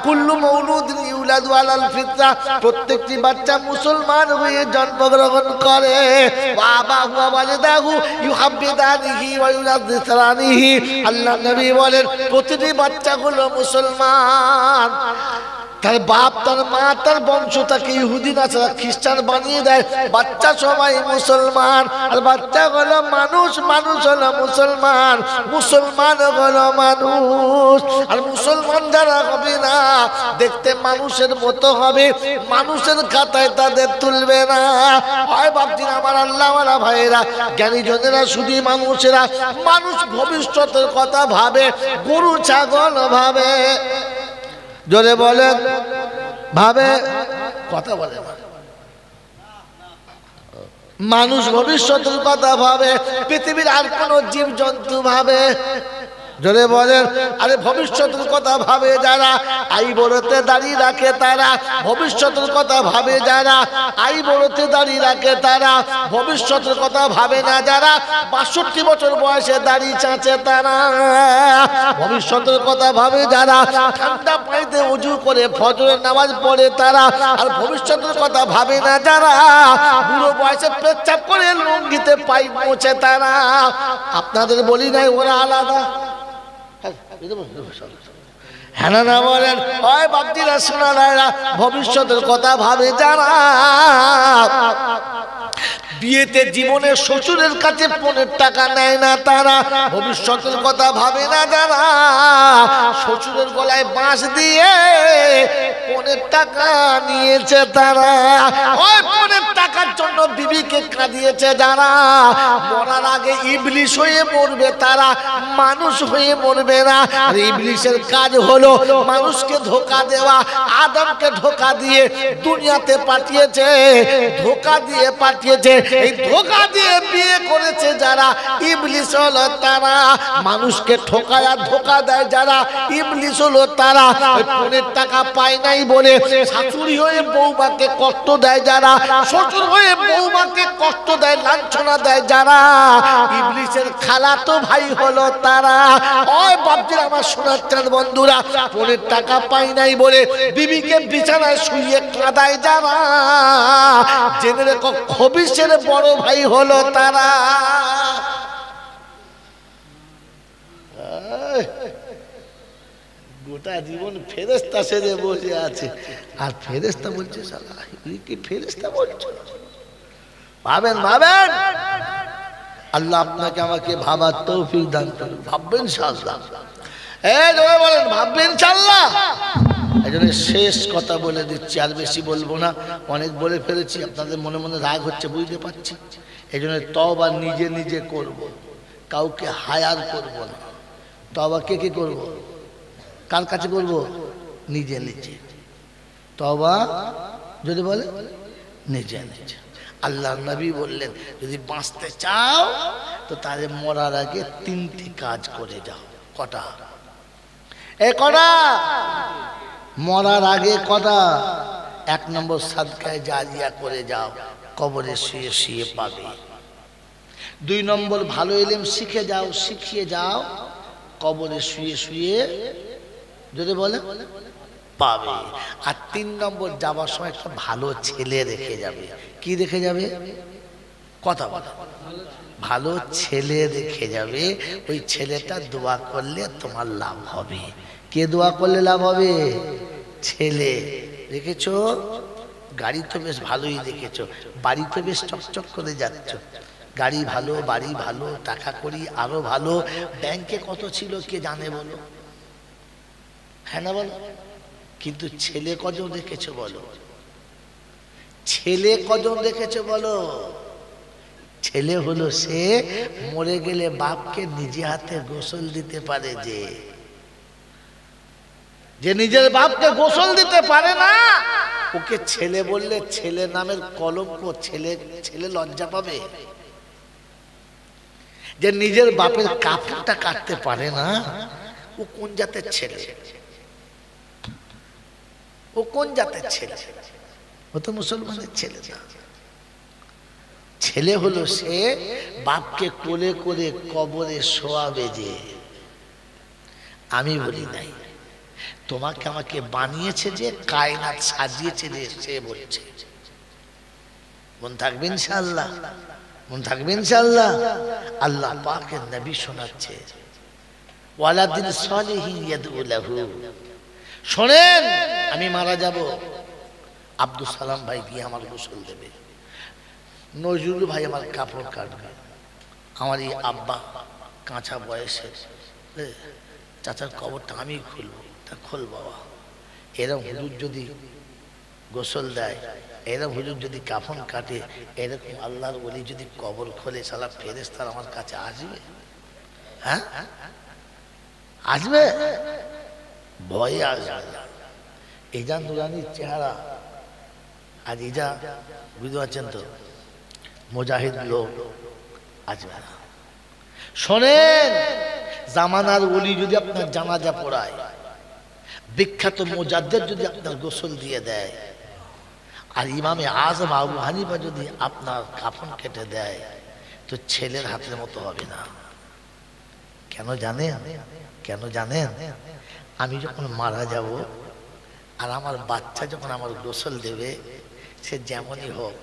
কুল্লু মাউলুদিন ইউলাদু আলাল ফিতরা, প্রত্যেকটি বাচ্চা মুসলমান হয়ে জন্মগ্রহণ করে। বাবা হুয়া ওয়ালিদাহু ইউহাব্বিদানিহি ওয়া ইউনাযিরানিহি। আল্লাহ নবী বলেন প্রতিটি বাচ্চা হলো মুসলমান। তার বাপ, তার মা, তার বংশ তাকে ইহুদি নাসারা খ্রিস্টান বানিয়ে দেয়। বাচ্চা সবাই মুসলমান, আর বাচ্চা হলো মানুষ, মানুষ হলো মুসলমান, মুসলমান হলো মানুষ। আর মুসলমান যারা হবে না, দেখতে মানুষের মতো হবে, মানুষের খাতায় তাদের তুলবে না। হয় ভাবছেন আমার আল্লাহওয়ালা ভাইয়েরা, জ্ঞানীজনেরা, শুধু মানুষেরা, মানুষ ভবিষ্যতের কথা ভাবে, গরু ছাগল ভাবে। জোরে বলেন ভাবে, কথা বলে না। মানুষ ভবিষ্যতের কথা ভাবে, পৃথিবীর আর কোন জীবজন্তু ভাবে? জোরে বলেন। আরে ভবিষ্যতের কথা ভাবে যারা, আইবুড়োতে দাড়ি রাখে তারা। ভবিষ্যতের কথা ভাবে যারা, আইবুড়োতে দাড়ি রাখে তারা। ভবিষ্যতের কথা ভাবে না যারা ৬২ বছর বয়সে দাড়ি চাঁচে তারা। ভবিষ্যতের কথা ভাবে যারা, ঠান্ডা পানিতে উজু করে ফজরের নামাজ পড়ে তারা। আর ভবিষ্যতের কথা ভাবে না যারা বুড়ো বয়সে পেচ্ছাপ করে লুঙ্গিতে পাইপ মোছে তারা। আপনাদের বলি নাই ওরা আলাদা? হ্যাঁ না বলেন? ওই বাপজিরা শোনা, ভবিষ্যতের কথা ভাবে যারা, বিয়েতে জীবনে শ্বশুরের কাছে 15 টাকা নেয় না তারা। ভবিষ্যতের কথা ভাবে না যারা, শ্বশুরের গলায় বাঁশ দিয়ে 15 টাকা নিয়েছে তারা। ওই 15 টাকার জন্য বিবিকে কাঁদিয়েছে যারা, মরার আগে ইবলিশ হয়ে মরবে তারা, মানুষ হয়ে মরবে না। আর ইবলিশের কাজ হলো মানুষকে ধোঁকা দেওয়া। আদমকে ধোঁকা দিয়ে দুনিয়াতে পাঠিয়েছে, ধোঁকা দিয়ে পাঠিয়েছে। এই ধোঁকা দিয়ে বিয়ে করেছে যারা, ইবলিশ হলো তারা। মানুষকে ঠকায় আর ধোঁকা দেয় যারা, ইবলিশ হলো তারা। 15 টাকা পায় নাই বলে শাশুড়ি হয়ে বৌমাকে কষ্ট দেয় যারা, শ্বশুর হয়ে বৌমাকে কষ্ট দেয়, লাঞ্ছনা দেয় যারা, ইবলিশের খালাতো ভাই হলো তারা। ওই বাপজিরা আমার শোনাচ্ছেন বন্ধুরা, 15 টাকা পায় নাই বলে বিবিকে বিছানায় শুইয়ে কাঁদায় যারা, জেনে রেখো খবিশের বড় ভাই হলো তারা। গোটা জীবন ফেরেশতা সেজে বসে আছে, আর ফেরেশতা বলছে শালা কি ফেরেশতা বলছে? ভাবেন ভাবেন, আল্লাহ আপনাকে আমাকে ভাবার তৌফিক দান করুন। ভাববেন ইনশাআল্লাহ, বলেন ভাববেন ইনশাআল্লাহ। এই জন্য শেষ কথা বলে দিচ্ছি, আর বেশি বলবো না, অনেক বলে ফেলেছি, আপনাদের মনে মনে রাগ হচ্ছে বুঝতে পারছি। এই জন্য তওবা নিজে নিজে করব, কাউকে হায়ার করব না। তওবা কে কে করব? কার কাছে করব? নিজে নিজে। তওবা যদি বলে নিজে নিজে। আল্লাহ নবী বললেন, যদি বাঁচতে চাও তো তাহলে মরার আগে 3টি কাজ করে যাও। কটা? কটা? মরার আগে কটা? 1 নম্বর সাদকায়ে জারিয়া করে যাও, কবরে শুয়ে শুয়ে পাবে। 2 নম্বর ভালো ইলম শিখে যাও, শিখিয়ে যাও, কবরে শুয়ে শুয়ে যদি বলে পাবে। আর 3 নম্বর যাবার সময় একটা ভালো ছেলে রেখে যাবে। কি রেখে যাবে? কথা বলা। ভালো ছেলে রেখে যাবে, ওই ছেলেটা দোয়া করলে তোমার লাভ হবে। কে দোয়া করলে লাভ হবে? ছেলে। রেখেছো? গাড়ি তো বেশ ভালোই রেখেছো, বাড়ি তো বেশ চকচক করে যাচ্ছ, গাড়ি ভালো, বাড়ি ভালো, টাকা করি আরো ভালো। ব্যাংকে কত ছিল কে জানে বলো? হ্যাঁ না বলো? কিন্তু ছেলে কজন রেখেছো বলো? ছেলে কজন রেখেছো বলো? ছেলে হলো সে মরে গেলে বাপকে নিজে হাতে গোসল দিতে পারে, যে নিজের বাপকে গোসল দিতে পারে না, ওকে ছেলে বললে ছেলে নামের কলঙ্ক, ছেলে লজ্জা পাবে। যে নিজের বাপের কাপড়টা কাটতে পারে না, ও কোন জাতের ছেলে? ও কোন জাতের ছেলে? ও তো মুসলমানের ছেলে না। ছেলে হলো সে বাপকে কোলে করে কবরে শোয়াবে। যে আমি বলি নাই, তোমাকে আমাকে বানিয়েছে যে, কায়নাত সাজিয়েছে যে, সে বলছে। মন থাকবে ইনশাআল্লাহ, মন থাকবে ইনশাআল্লাহ। আল্লাহ পাকের নবী শোনাচ্ছে, ওয়ালাদিন সালিহিন ইয়াদউ লাহু। শোনেন, আমি মারা যাব, আব্দুল সালাম ভাই গিয়ে আমার গোসল দেবে, নজরুল ভাই আমার কাপড় কাটবে, আমার এই আব্বা কাঁচা বয়সে চাচার কবরটা আমি খুলবো। তা খোল বাবা। এরকম হুজুর যদি গোসল দেয়, এরকম হুজুর যদি কাফন কাটে, এরকম আল্লাহর ওলি যদি কবর খোলে, সালা ফেরেশতা আমার কাছে আসবে? হ্যাঁ আসবে? ভয়ে আসবে। এই যা নুরানির চেহারা, আর এই যা, বুঝতে পারছেন তো, মুজাহিদ লোক আসবে না। শোনেন, জামানার ওলি যদি আপনার জানাজা পড়ায়, বিখ্যাত মুজাদ্দিদ যদি আপনার গোসল দিয়ে দেয়, আর ইমামে আজম আবু হানিফা যদি আপনার কাফন কেটে দেয়, তো ছেলের হাতের মতো হবে না। কেন জানেন? কেন জানেন? আমি যখন মারা যাব আর আমার বাচ্চা যখন আমার গোসল দেবে, সে যেমনই হোক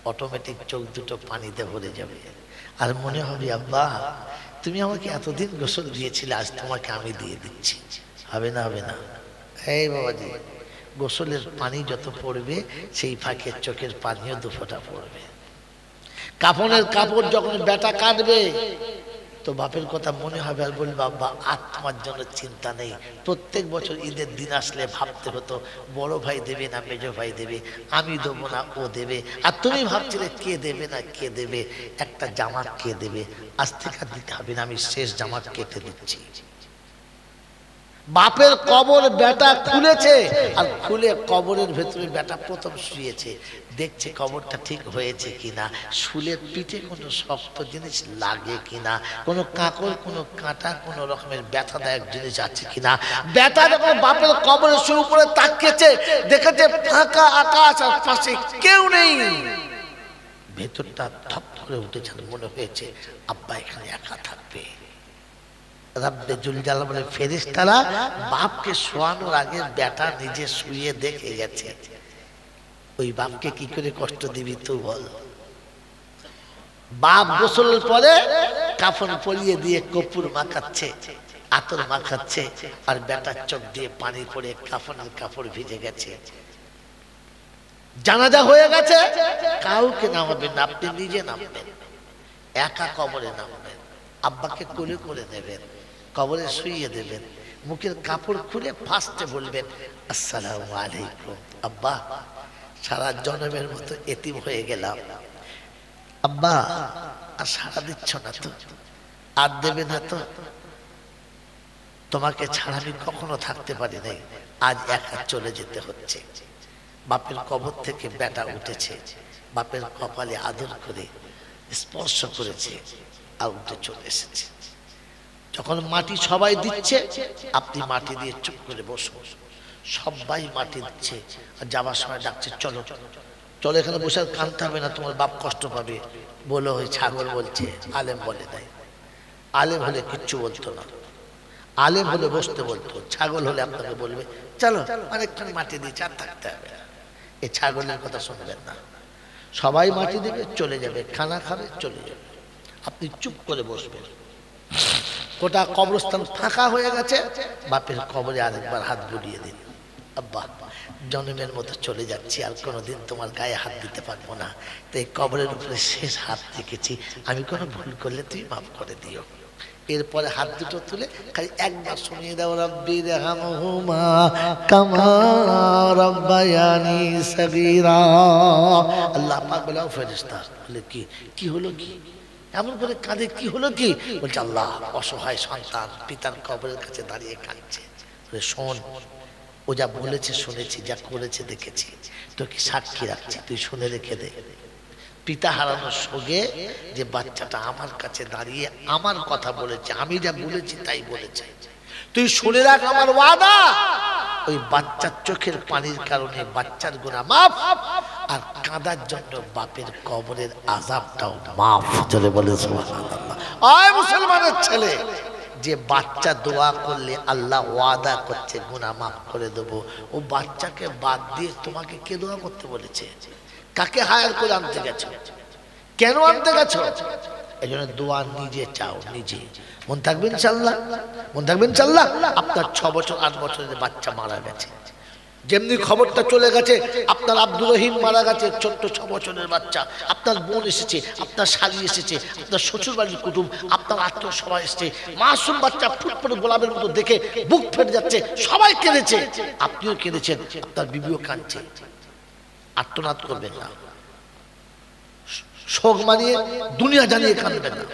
অটোমেটিক চোখ দুটো পানিতে ভরে যাবে, আর মনে হবে আব্বা তুমি আমাকে এতদিন গোসল দিয়েছিলে, আজ তোমাকে আমি দিয়ে দিচ্ছি। হবে না? হবে না? এই বাবাজি, গোসলের পানি যত পড়বে সেই ফাঁকে চোখের পানিও দুফোঁটা পড়বে। কাফনের কাপড় যখন বেটা কাটবে, তো বাপের কথা মনে হবে আর বলবে আব্বা আর তোমার জন্য চিন্তা নেই। প্রত্যেক বছর ঈদের দিন আসলে ভাবতে হতো বড় ভাই দেবে না মেজো ভাই দেবে, আমি দেবো না ও দেবে, আর তুমি ভাবছিলে কে দেবে না কে দেবে, একটা জামা কে দেবে। আজ থেকে দিতে হবে না, আমি শেষ জামা কেটে দিচ্ছি। বাপের কবর বেটা খুলেছে, আর খুলে কবরের ভেতরে বেটা প্রথম শুয়েছে, দেখছে কবরটা ঠিক হয়েছে কিনা, শুলের পিঠে কোনো শক্ত জিনিস লাগে কিনা, কোনো কাঁকড় কোনো কাঁটা কোনো রকমের ব্যথাদায়ক জিনিস আছে কিনা। বেটা যখন বাপের কবরের শুয়ে উপরে তাকিয়েছে, দেখেছে ফাঁকা আকাশ আর পাশে কেউ নেই, ভেতরটা থপ করে উঠেছে, মনে হয়েছে আব্বা এখানে একা থাকবে। রব্বে জুল জালাল বলে ফেরেশতারা বাপকে শোয়ানোর আগে বেটা নিজে শুয়ে দেখে গেছে, ওই বাপকে কি করে কষ্ট দিবি তুই বল। বাপ গোসলের পরে কাফন পরিয়ে দিয়ে কপুর মাখাচ্ছে, আতর মাখাচ্ছে, আর বেটার চোখ দিয়ে পানি পড়ে কাফনের কাপড় ভিজে গেছে। জানাজা হয়ে গেছে, কাউকে নামাবেন না, আপনি নিজে নামবেন, একা কবরে নামবেন, আব্বাকে কোলে করে নেবেন, কবরে শুইয়ে দেবেন, মুখের কাপড় খুলে ফার্স্টে বলবেন আসসালামু আলাইকুম আব্বা, সারা জন্মের মতো এতিম হয়ে গেলাম, আব্বা আর সারা দিচ্ছ না তো, আর দেবে না তো, তোমাকে ছাড়া আমি কখনো থাকতে পারি নাই, আজ একা চলে যেতে হচ্ছে। বাপের কবর থেকে বেটা উঠেছে, বাপের কপালে আদর করে স্পর্শ করেছে, আর উঠে চলে এসেছে। যখন মাটি সবাই দিচ্ছে, আপনি মাটি দিয়ে চুপ করে বসুন, সবাই মাটি দিচ্ছে, আর যাবার সময় ডাকছে চলো চলো, এখানে বসে আর কাঁদতে হবে না, তোমার বাপ কষ্ট পাবে। বলো ওই ছাগল বলছে, আলেম বলে নাই। আলেম হলে কিচ্ছু বলতো না, আলেম হলে বসতে বলতো, ছাগল হলে আপনাকে বলবে চলো অনেকক্ষণ মাটি দিচ্ছে আর থাকতে হবে না। এই ছাগলের কথা শুনবেন না, সবাই মাটি দেবে চলে যাবে, খানা খাবে চলে যাবে, আপনি চুপ করে বসবেন। গোটা কবরস্থান ফাঁকা হয়ে গেছে, বাপের কবরে আরেকবার হাত বুলিয়ে দিন, আব্বা জন্মের মতো চলে যাচ্ছি, আর কোনোদিন তোমার গায়ে হাত দিতে পারবো না, তো এই কবরের উপরে শেষ হাত রেখেছি, আমি কোনো ভুল করলে তুমি মাফ করে দিও। এরপরে হাত দুটো তুলে খালি একবার শুনিয়ে দাও রব্বি রহমহুমা কামা রাব্বায়ানি সগীরা। আল্লাহ পাক বলে ফেরেশতা বলে কি কি হলো, কি এমন করে কাঁদে, কি হলো কি? বলছে আল্লাহ অসহায় সন্তান পিতার কবরের কাছে দাঁড়িয়ে কাঁদছে। শোন, ও যা বলেছে শুনেছি, যা করেছে দেখেছি, তোকে সাক্ষী রাখছি, তুই শুনে রেখে দে। পিতা হারানোর শোকে যে বাচ্চাটা আমার কাছে দাঁড়িয়ে আমার কথা বলেছে, আমি যা বলেছি তাই বলেছে, তুই শুনে রাখ আমার ওয়াদা, ওই বাচ্চার চোখের পানির কারণে বাচ্চার গুনাহ মাফ, আর কাঁদার জন্য বাপের কবরের আযাবটাও মাফ। চলে বলে সুবহানাল্লাহ। আয় মুসলমানের ছেলে, যে বাচ্চা দোয়া করলে আল্লাহ ওয়াদা করছে গুনাহ মাফ করে দেবো, ও বাচ্চাকে বাদ দিয়ে তোমাকে কে দোয়া করতে বলেছে? কাকে হায়ার করে আনতে গেছো? কেন আনতে গেছো? এই জন্য দোয়া নিজে চাও, নিজে। মন থাকবে ইনশাআল্লাহ, মন থাকবে ইনশাআল্লাহ। আপনার 6 বছর 8 বছরের বাচ্চা মারা গেছে, যেমনি খবরটা চলে গেছে আপনার আব্দুর রহিম মারা গেছে, ছোট্ট 6 বছরের বাচ্চা, আপনার বোন এসেছে, আপনার শালি এসেছে, আপনার শ্বশুর বাড়ির কুটুম, আপনার আত্মীয় সবাই এসেছে, মাসুম বাচ্চা ফুটফুটে গোলাপের মতো দেখে বুক ফেটে যাচ্ছে, সবাই কেঁদেছে, আপনিও কেঁদেছেন, আপনার বিবিও কাঁদছে। আত্মনাদ করবেন না, শোক মানিয়ে দুনিয়া জানিয়ে কাঁদবেন না।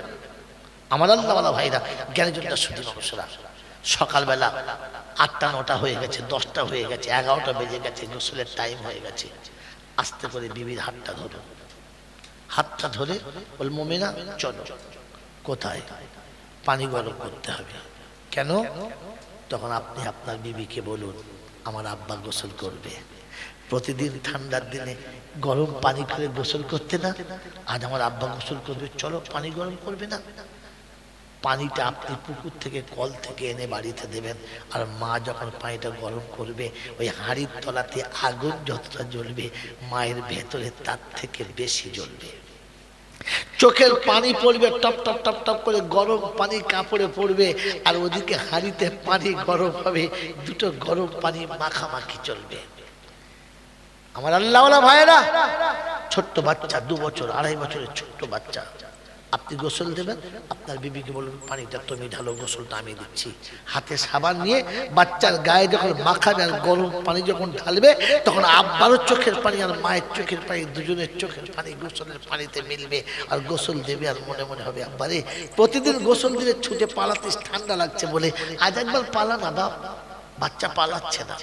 আমার আল্লাহওয়ালা ভাইরা, জ্ঞানীজনটা শুধু নমস্কার, সকালবেলা 8টা 9টা হয়ে গেছে, 10টা হয়ে গেছে, 11টা বেজে গেছে, গোসলের টাইম হয়ে গেছে, আস্তে করে বিবির হাতটা ধরুন, হাতটা ধরে বল মুমিনা চলো। কোথায়? পানি গরম করতে হবে। কেন? তখন আপনি আপনার বিবিকে বলুন আমার আব্বা গোসল করবে। প্রতিদিন ঠান্ডার দিনে গরম পানি করে গোসল করতে না, আজ আমার আব্বা গোসল করবে, চলো পানি গরম করবে না। পানিটা আপনি পুকুর থেকে কল থেকে এনে বাড়িতে দেবেন, আর মা যখন পানিটা গরম করবে ওই হাঁড়ির তলাতে আগুন যতটা জ্বলবে মায়ের ভেতরে তার থেকে বেশি জ্বলবে। চোখের পানি পড়বে টপ টপ টপ টপ করে, গরম পানি কাপড়ে পড়বে, আর ওদিকে হাঁড়িতে পানি গরম হবে, দুটো গরম পানি মাখামাখি চলবে। আমার আল্লাহওয়ালা ভাইয়েরা, ছোট্ট বাচ্চা 2 বছর 2.5 বছরের ছোট্ট বাচ্চা, আপনি গোসল দেবেন, আপনার বিবিকে বলুন পানিটা তুমি ঢালো, গোসলটা আমি দিচ্ছি। হাতে সাবান নিয়ে বাচ্চার গায়ে যখন মাখাবে আর গরম পানি যখন ঢালবে, তখন আব্বারও চোখের পানি আর মায়ের চোখের পানি, দুজনের চোখের পানি গোসলের পানিতে মিলবে, আর গোসল দেবে, আর মনে মনে হবে আব্বারে প্রতিদিন গোসল দিলে ছুটে পালাতে ঠান্ডা লাগছে বলে আজ একবার পালা না বাপ। বাচ্চা পালাচ্ছে না,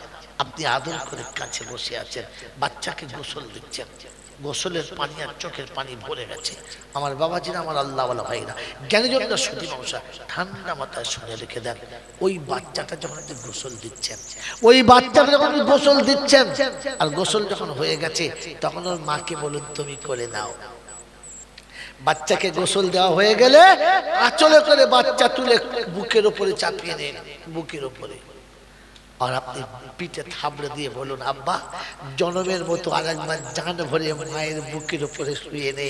আপনি আদর করে কাছে বসে আছেন, বাচ্চাকে গোসল দিচ্ছেন, গোসলের পানি আর চোখের পানি ভরে গেছে। আমার বাবাজিরা, আমার আল্লাহওয়ালা ভাইরা, জ্ঞানীজনরা, সুধী মানুষরা, ঠান্ডা মাথায় শুনে রেখে দেন, ওই বাচ্চাটা যখন আপনি গোসল দিচ্ছেন, ওই বাচ্চাটা যখন আপনি গোসল দিচ্ছেন আর গোসল যখন হয়ে গেছে, তখন ওর মাকে বলুন তুমি করে নাও। বাচ্চাকে গোসল দেওয়া হয়ে গেলে আঁচলে করে বাচ্চা তুলে বুকের উপরে চাপিয়ে নেন, বুকের উপরে, আর আপনি পিঠে থাবড়ে দিয়ে বলুন আব্বা জনমের মতো আরেকবার জান ভরে মায়ের বুকের উপরে শুয়ে নে,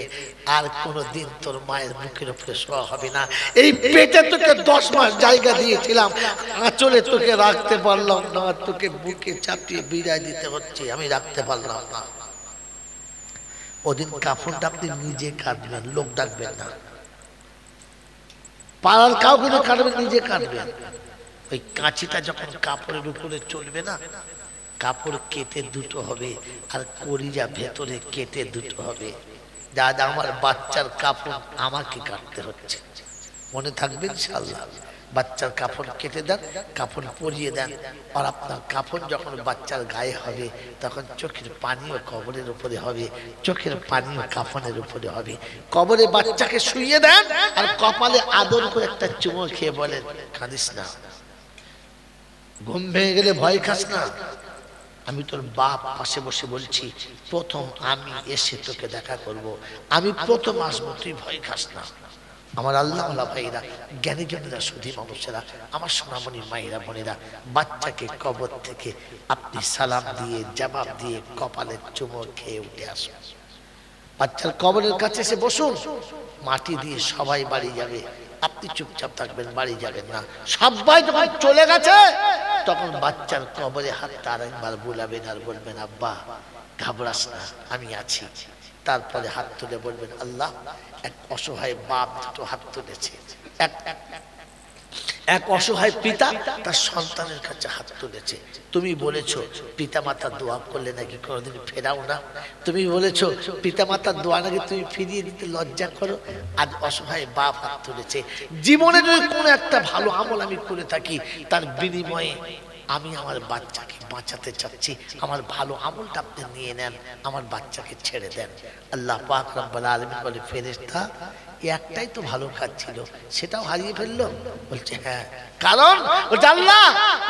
আর কোনোদিন তোর মায়ের বুকের উপরে শোয়া হবে না। এই পেটে তোকে 10 মাস জায়গা দিয়েছিলাম, আঁচলে তোকে রাখতে পারলাম না, তোকে বুকে চাপিয়ে বিদায় দিতে হচ্ছে, আমি রাখতে পারলাম না। ওদিন কাফনটা আপনি নিজে কাটবেন, লোক ডাকবেন না, পাড়ার কাউকে কাটবেন, নিজে কাটবেন। ওই কাঁচিটা যখন কাপড়ের উপরে চলবে না, কাপড় কেটে দুটো হবে, আর কলিজা ভেতরে কেটে দুটো হবে। দাদা আমার বাচ্চার কাপড় আমাকে কাটতে হচ্ছে, মনে থাকবে ইনশাআল্লাহ। বাচ্চার কাপড় কেটে দেন, কাপড় পরিয়ে দেন, আর আপনার কাপড় যখন বাচ্চার গায়ে হবে তখন চোখের পানিও কবরের উপরে হবে, চোখের পানিও কাফনের উপরে হবে। কবরে বাচ্চাকে শুইয়ে দেন, আর কপালে আদর করে একটা চুমো খেয়ে বলেন কাঁদিস না, ঘুম ভেঙে গেলে ভয় খাস না, আমি তোর বাপ পাশে বসে বলছি, প্রথম আমি এসে তোকে দেখা করব, আমি প্রথম আসবো, তুই ভয় খাস না। আমার আল্লাহওয়ালা ভাইরা, জ্ঞানী জনেরা, সুধী মানুষেরা, আমার সোনামণি মায়েরা বোনেরা, বাচ্চাকে কবর থেকে আপনি সালাম দিয়ে জবাব দিয়ে কপালের চুমো খেয়ে উঠে আসুন। বাচ্চার কবরের কাছে এসে বসুন, মাটি দিয়ে সবাই বাড়ি যাবে, আপনি চুপচাপ থাকবেন, বাড়ি যাবেন না। সবাই যখন চলে গেছে তখন বাচ্চার কবরে হাতটা আরেকবার বুলাবেন, আর বলবেন আব্বা ঘাবড়াস না, আমি আছি। তারপরে হাত তুলে বলবেন আল্লাহ, এক অসহায় বাপ দুটো হাত তুলেছে, এক অসহায় পিতা তার সন্তানের কাছে হাত তুলেছে, তুমি বলেছো পিতা মাতার দোয়া করলে নাকি কোনোদিন ফেরাও না, তুমি বলেছো পিতা মাতার দোয়া নাকি তুমি ফিরিয়ে দিতে লজ্জা করো। আজ অসহায় বাপ হাত তুলেছে, জীবনে যদি কোনো একটা ভালো আমল আমি করে থাকি, তার বিনিময়ে আমি আমার বাচ্চাকে বাঁচাতে চাচ্ছি, আমার ভালো আমলটা আপনি নিয়ে নেন, আমার বাচ্চাকে ছেড়ে দেন। আল্লাহ পাক রব্বুল আলামিন বলে ফেরেশতা একটাই তো ভালো কাজ ছিল, সেটাও হারিয়ে ফেললো। বলছে হ্যাঁ, কারণ ওটা আল্লাহ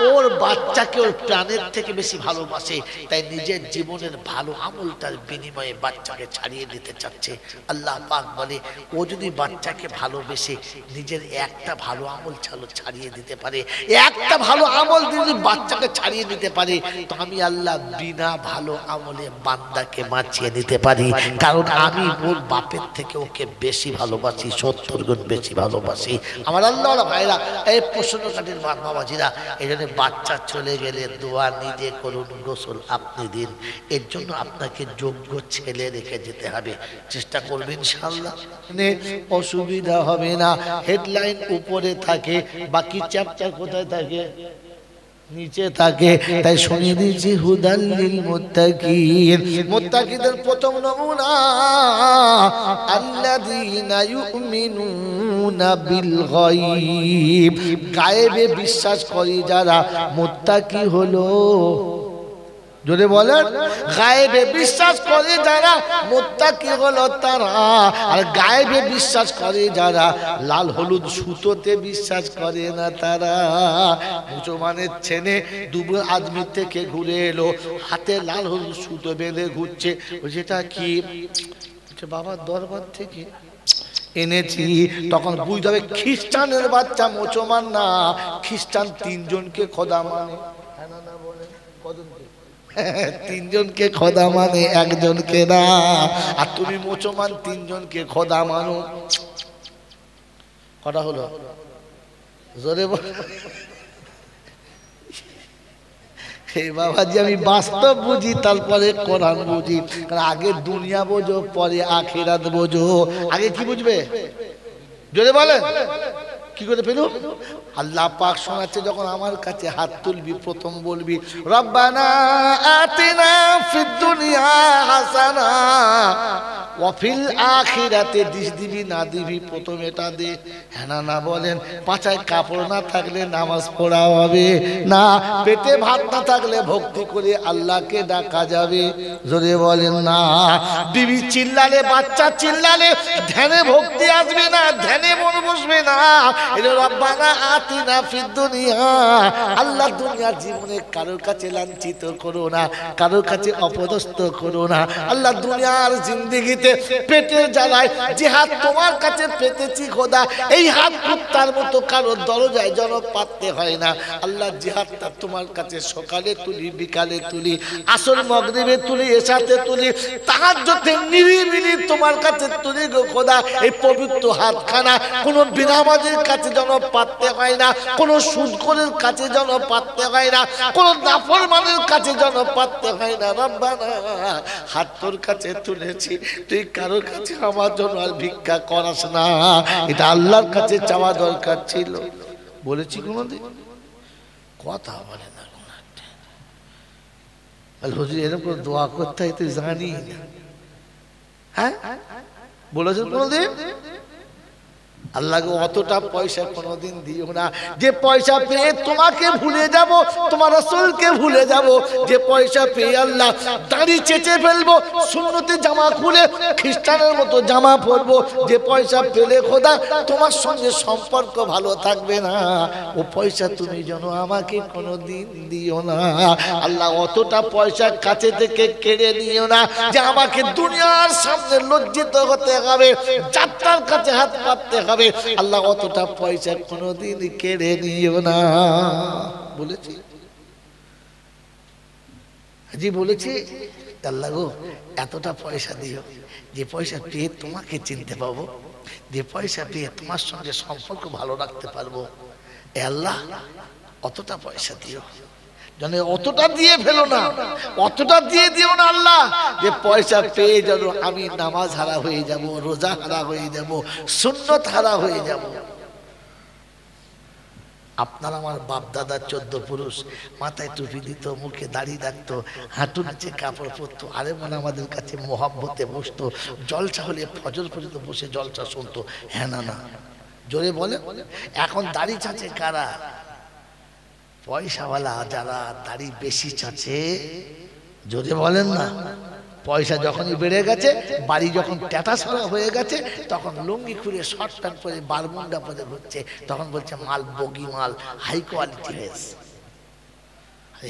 ওর বাচ্চাকে ওর প্রাণের থেকে বেশি ভালোবাসে, তাই নিজের জীবনের ভালো আমলটার বিনিময়ে বাচ্চাকে ছাড়িয়ে দিতে চাচ্ছে। আল্লাহ পাক বলে ও যদি বাচ্চাকে ভালোবেসে নিজের একটা ভালো আমল ছাড়িয়ে দিতে পারে, একটা ভালো আমল যদি বাচ্চাকে ছাড়িয়ে দিতে পারে, তো আমি আল্লাহ বিনা ভালো আমলে বান্দাকে বাঁচিয়ে দিতে পারি, কারণ আমি ওর বাপের থেকে ওকে বেশি ভালোবাসি, 70 গুণ বেশি ভালোবাসি। আমার আল্লাহ ভাইরা, এই প্রশ্নকারীর বাবাজিরা, এই জন্য বাচ্চা চলে গেলে দোয়া নিজে করুন, গোসল আপনি দিন, এর জন্য আপনাকে যোগ্য ছেলে রেখে যেতে হবে, চেষ্টা করবেন ইনশাআল্লাহ, অসুবিধা হবে না। হেডলাইন উপরে থাকে, বাকি চ্যাপ্টার কোথায় থাকে? নিচে থাকে। তাই শুনিয়ে দিয়েছি হুদাল্লিল মুত্তাকিন, মুত্তাকিদের প্রথম নমুনা আল্লাযীনা ইউমিনুনা বিল গায়ব, গায়েবে বিশ্বাস করে যারা মুত্তাকি হলো। জোরে বলেন, গায়েবে বিশ্বাস করে যারা মুত্তাকি হলো তারা, আর গায়েবে বিশ্বাস করে যারা লাল হলুদ সুতোতে বিশ্বাস করে না তারা। মুসলমানের ছেলে দুবো আদমি থেকে ঘুরে এলো, হাতে লাল হলুদ সুতো বেঁধে ঘুরছে। যেটা কি বাবার দরবার থেকে এনেছি। তখন বুঝতে হবে খ্রিস্টানের বাচ্চা, মুসলমান না। খ্রিস্টান তিনজনকে খোদা মানে, তিনজনকে খোদা মানে, একজনকে না। আর তুমি মুসলমান তিনজনকে খোদা মানো। কটা হলো? জোরে বল। হে বাবাজি, আমি বাস্তব বুঝি, তারপরে কোরআন বুঝি। আগে দুনিয়া বোঝো, পরে আখিরাত বোঝো। আগে কি বুঝবে? জোরে বলেন, কি করে পেলো? আল্লাহ পাক শোনাচ্ছে, যখন আমার কাছে হাত তুলবি প্রথম বলবি রব্বানা আতিনা ফিদ দুনিয়া হাসানা ওয়া ফিল আখিরাতে, দিস দিবি না দিবি প্রথম এটা দে। হ্যাঁ না না বলেন। পাছায় কাপড় না থাকলে নামাজ পড়া হবে না, পেটে ভাত না থাকলে ভক্তি করে আল্লাহকে ডাকা যাবে। জোরে বলেন না। বিবি চিল্লালে, বাচ্চা চিল্লালে ধ্যানে ভক্তি আসবে না, ধ্যানে মন বসবে না। এটা রব্বানা আতিনা ফিদ দুনিয়া। আল্লাহ দুনিয়ার জীবনে কারোর কাছে লাঞ্ছিত করো না, কারোর কাছে অপদস্থ করো না। আল্লাহ দুনিয়ার জিন্দেগিতে পেটের জ্বালায় যে হাত তোমার কাছে পেতেছি খোদা, এই হাত কুত্তার মতো কারোর দরজায় যেন পাততে হয় না। আল্লাহ যে হাতটা তোমার কাছে সকালে তুলি, বিকালে তুলি, আসর মাগরিবে তুলি, এশাতে তুলি, তাহাজ্জুদে নিরিবিলি তোমার কাছে তুলি গো খোদা, এই পবিত্র হাতখানা কোনো বিনামাজের কাছে যেন পাততে হয় না, কোনো সুদখোরের কাছে যেন পাততে হয় না, কোনো নাফরমানের কাছে যেন পাততে হয় না। রব্বানা, হাত তোর কাছে তুলেছি, তুই কারোর কাছে আমার জন্য আর ভিক্ষা করাস না। এটা আল্লাহর কাছে চাওয়া দরকার ছিল। বলেছি কোনদিন? কথা বলে না। হুজুর এরকম দোয়া করতে হয় তুই জানি না? হ্যাঁ বলেছেন কোনদিন? আল্লাহকে অতটা পয়সা কোনোদিন দিও না যে পয়সা পেয়ে তোমাকে ভুলে যাব, তোমার রাসূলকে ভুলে যাব। যে পয়সা পেয়ে আল্লাহ দাড়ি চেঁচে ফেলবো, সুন্নতি জামা খুলে খ্রিস্টানের মতো জামা পরবো। যে পয়সা পেলে খোদা তোমার সঙ্গে সম্পর্ক ভালো থাকবে না, ও পয়সা তুমি যেন আমাকে কোনোদিন দিও না। আল্লাহ অতটা পয়সা কাছে থেকে কেড়ে নিও না যে আমাকে দুনিয়ার সামনে লজ্জিত হতে হবে, যাত্রার কাছে হাত পাততে হবে। আল্লাহ অতটা পয়সা কোনোদিন কেড়ে নিও না। বলেছি জি, বলেছি আল্লাহ গো এতটা পয়সা দিও যে পয়সা পেয়ে তোমাকে চিনতে পাবো, যে পয়সা পেয়ে তোমার সঙ্গে সম্পর্ক ভালো রাখতে পারবো। এ আল্লাহ অতটা পয়সা দিও, যেন অতটা দিয়ে ফেলো না, অতটা দিয়ে দিও না আল্লাহ যে পয়সা পেয়ে যেন আমি নামাজ হারা হয়ে যাব, রোজা হারা হয়ে যাব, সুন্নত হারা হয়ে যাব। আপনার আমার বাপ দাদা 14 পুরুষ মাথায় টুপি দিত, মুখে দাড়ি রাখতো, হাঁটু নিচে কাপড় পরতো, আরে মনে আমাদের কাছে মোহাব্বতে বসতো, জলসা হলে ফজর পর্যন্ত বসে জলসা শুনতো। হ্যাঁ না না জোরে বলে। এখন দাড়ি চাচে কারা? পয়সাওয়ালা যারা দাড়ি বেশি চাচে। জোরে বলেন না। পয়সা যখনই বেড়ে গেছে, বাড়ি যখন ট্যাটাসরা হয়ে গেছে, তখন লুঙ্গি খুলে শর্ট প্যান্ট পরে বারমুন্ডা পরে ঘুরছে, তখন বলছে মাল বগি মাল, হাই কোয়ালিটি হয়েছে।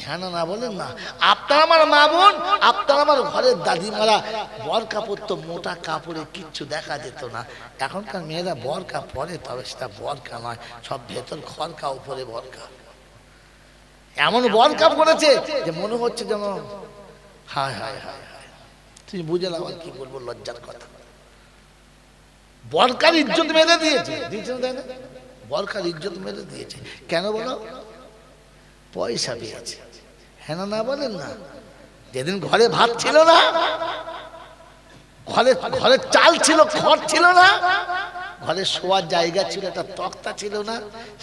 হ্যাঁ না না বলেন না। আপনার আমার মা বোন, আপনার আমার ঘরের দাদিমারা বরকা পরতো, মোটা কাপড়ে কিচ্ছু দেখা যেত না। এখনকার মেয়েরা বরকা পরে, তবে সেটা বরকা নয়, সব ভেতর খরকা, উপরে বরকা। এমন বরকা পড়েছে যে মনে হচ্ছে যেন হায় হায় হায় হায়। তুমি বুঝলাম আর কি বলবো, লজ্জার কথা। বরকার ইজ্জত মেরে দিয়েছে, দিয়েছে না? বরকার ইজ্জত মেরে দিয়েছে কেন বলো? পয়সা পেয়েছে। হ্যাঁ না না বলেন না। যেদিন ঘরে ভাত ছিল না, ঘরে চাল ছিল, খড় ছিল না, ঘরে শোয়ার জায়গা ছিল, একটা তক্তা ছিল না,